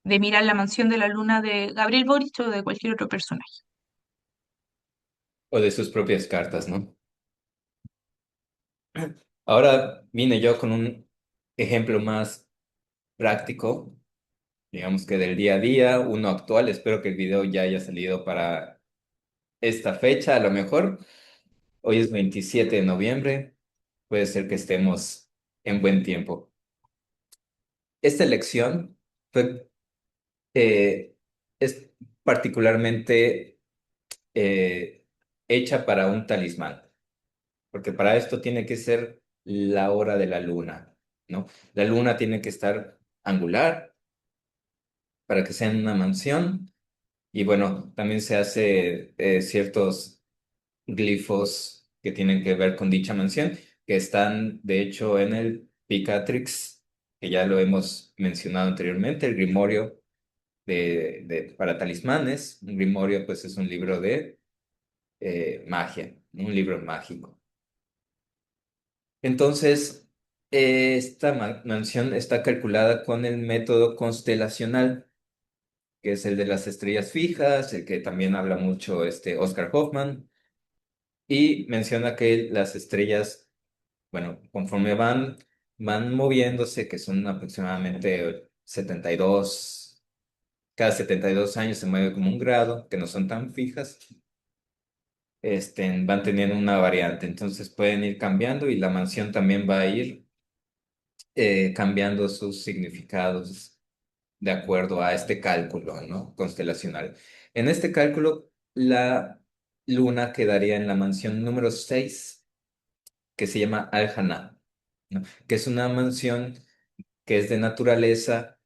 mirar la mansión de la luna de Gabriel Boric o de cualquier otro personaje. O de sus propias cartas, ¿no? Ahora vine yo con un ejemplo más práctico, digamos que del día a día, uno actual. Espero que el video ya haya salido para esta fecha, a lo mejor. Hoy es 27 de noviembre, puede ser que estemos en buen tiempo. Esta elección fue, eh, es particularmente eh, hecha para un talismán, porque para esto tiene que ser la hora de la luna, ¿no? La luna tiene que estar angular para que sea en una mansión y bueno, también se hace ciertos glifos que tienen que ver con dicha mansión, que están de hecho en el Picatrix, que ya lo hemos mencionado anteriormente, el Grimorio para talismanes. Un Grimorio pues es un libro de magia, un libro mágico. Entonces, esta mansión está calculada con el método constelacional, que es el de las estrellas fijas, el que también habla mucho este Oscar Hoffman, y menciona que las estrellas, bueno, conforme van moviéndose, que son aproximadamente 72, cada 72 años se mueve como un grado, que no son tan fijas, van teniendo una variante, entonces pueden ir cambiando y la mansión también va a ir cambiando sus significados de acuerdo a este cálculo, ¿no? Constelacional. En este cálculo, la luna quedaría en la mansión número 6 que se llama Al-Jannah, ¿no? Que es una mansión que es de naturaleza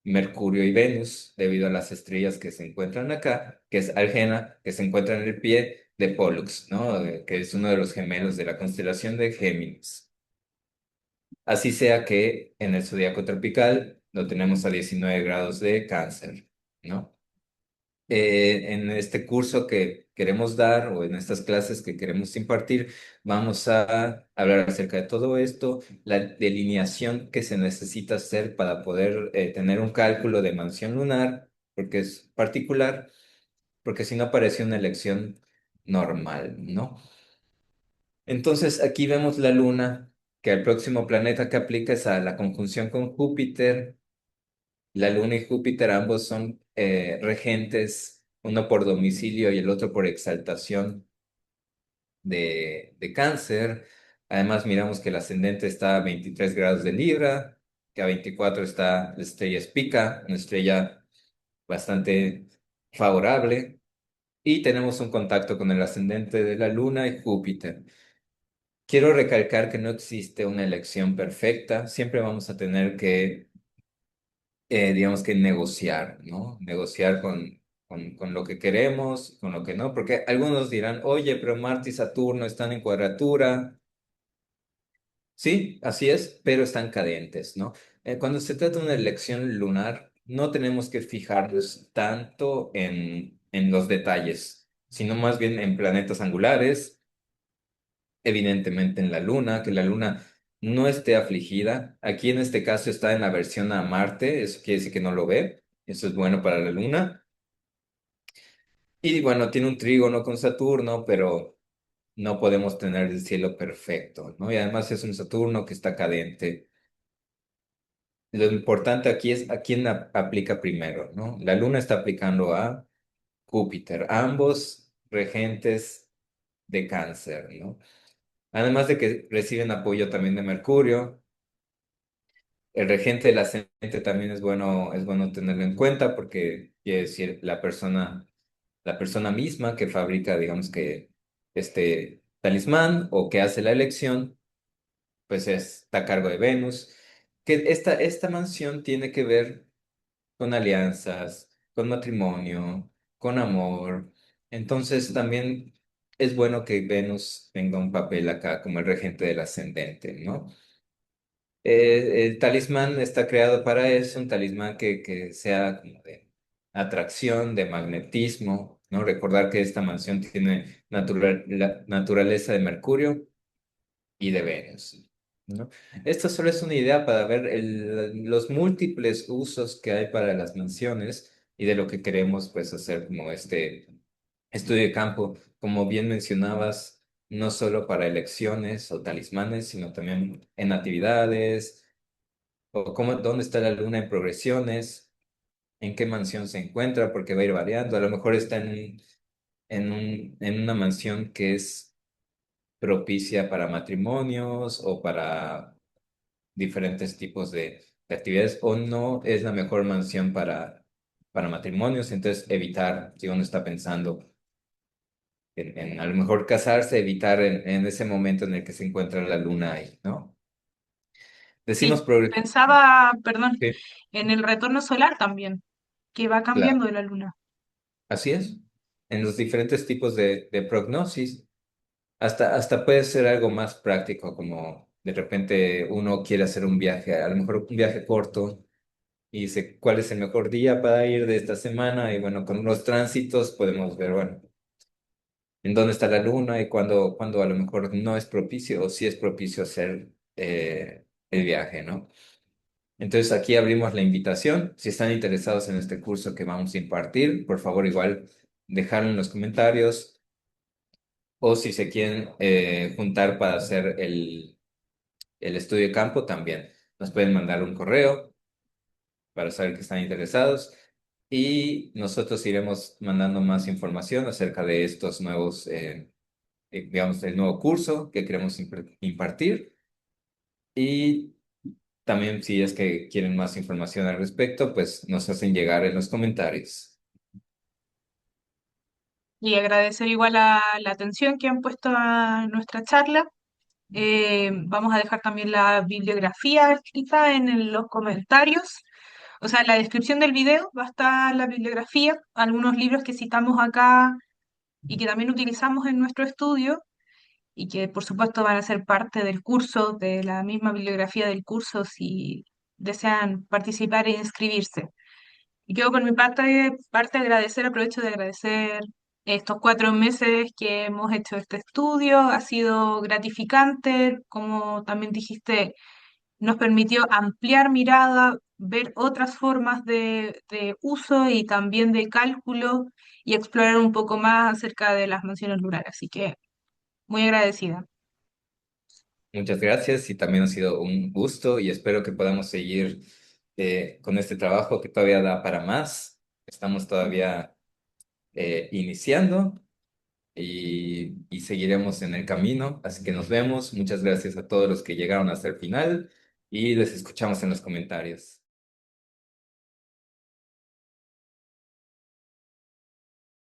Mercurio y Venus, debido a las estrellas que se encuentran acá, que es Algena, que se encuentra en el pie de Pollux, ¿no? Que es uno de los gemelos de la constelación de Géminis. Así sea que en el zodiaco tropical lo tenemos a 19 grados de Cáncer, ¿no? En este curso que queremos dar o en estas clases que queremos impartir, vamos a hablar acerca de todo esto, la delineación que se necesita hacer para poder tener un cálculo de mansión lunar, porque es particular, porque si no parece una elección normal, ¿no? Entonces aquí vemos la luna, que el próximo planeta que aplica es a la conjunción con Júpiter. La Luna y Júpiter ambos son regentes, uno por domicilio y el otro por exaltación de Cáncer. Además, miramos que el ascendente está a 23 grados de Libra, que a 24 está la estrella Spica, una estrella bastante favorable. Y tenemos un contacto con el ascendente de la Luna y Júpiter. Quiero recalcar que no existe una elección perfecta, siempre vamos a tener que digamos que negociar, ¿no? Negociar con lo que queremos, con lo que no, porque algunos dirán, oye, pero Marte y Saturno están en cuadratura. Sí, así es, pero están cadentes, ¿no? Cuando se trata de una elección lunar, no tenemos que fijarnos tanto en los detalles, sino más bien en planetas angulares, evidentemente en la luna, que la luna no esté afligida. Aquí en este caso está en la versión a Marte, eso quiere decir que no lo ve. Eso es bueno para la Luna. Y bueno, tiene un trígono con Saturno, pero no podemos tener el cielo perfecto, ¿no? Y además es un Saturno que está cadente. Lo importante aquí es a quién aplica primero, ¿no? La Luna está aplicando a Júpiter, ambos regentes de Cáncer, ¿no? Además de que reciben apoyo también de Mercurio. El regente del ascendente también es bueno tenerlo en cuenta porque quiere decir la persona misma que fabrica, digamos que este talismán o que hace la elección, pues está a cargo de Venus. Que esta mansión tiene que ver con alianzas, con matrimonio, con amor. Entonces también es bueno que Venus tenga un papel acá como el regente del ascendente, ¿no? El talismán está creado para eso, un talismán que sea como de atracción, de magnetismo, ¿no? Recordar que esta mansión tiene la naturaleza de Mercurio y de Venus, ¿no? Esto solo es una idea para ver los múltiples usos que hay para las mansiones y de lo que queremos pues hacer como este estudio de campo, como bien mencionabas, no solo para elecciones o talismanes, sino también en actividades o dónde está la luna en progresiones, en qué mansión se encuentra, porque va a ir variando. A lo mejor está en una mansión que es propicia para matrimonios o para diferentes tipos de actividades, o no es la mejor mansión para matrimonios, entonces evitar, si uno está pensando en a lo mejor casarse, evitar en ese momento en el que se encuentra la luna ahí, ¿no? Decimos Sí, pensaba, perdón, sí, en el retorno solar también, que va claro. cambiando de la luna. Así es. En los diferentes tipos de prognosis, hasta puede ser algo más práctico, como de repente uno quiere hacer un viaje, a lo mejor un viaje corto, y dice cuál es el mejor día para ir de esta semana, y bueno, con los tránsitos podemos ver, bueno, en dónde está la luna y cuándo a lo mejor no es propicio o si es propicio hacer el viaje, ¿no? Entonces aquí abrimos la invitación. Si están interesados en este curso que vamos a impartir, por favor igual dejarlo en los comentarios. O si se quieren juntar para hacer el estudio de campo, también nos pueden mandar un correo para saber que están interesados. Y nosotros iremos mandando más información acerca de estos nuevos, digamos, el nuevo curso que queremos impartir. Y también si es que quieren más información al respecto, pues nos hacen llegar en los comentarios. Y agradecer igual la atención que han puesto a nuestra charla. Vamos a dejar también la bibliografía escrita en los comentarios. O sea, en la descripción del video va a estar la bibliografía, algunos libros que citamos acá y que también utilizamos en nuestro estudio y que por supuesto van a ser parte del curso, de la misma bibliografía del curso si desean participar e inscribirse. Y yo por mi parte agradecer, aprovecho de agradecer estos 4 meses que hemos hecho este estudio. Ha sido gratificante, como también dijiste, nos permitió ampliar mirada, ver otras formas de uso y también de cálculo y explorar un poco más acerca de las mansiones lunares. Así que muy agradecida. Muchas gracias y también ha sido un gusto y espero que podamos seguir con este trabajo que todavía da para más. Estamos todavía iniciando y seguiremos en el camino. Así que nos vemos. Muchas gracias a todos los que llegaron hasta el final y les escuchamos en los comentarios.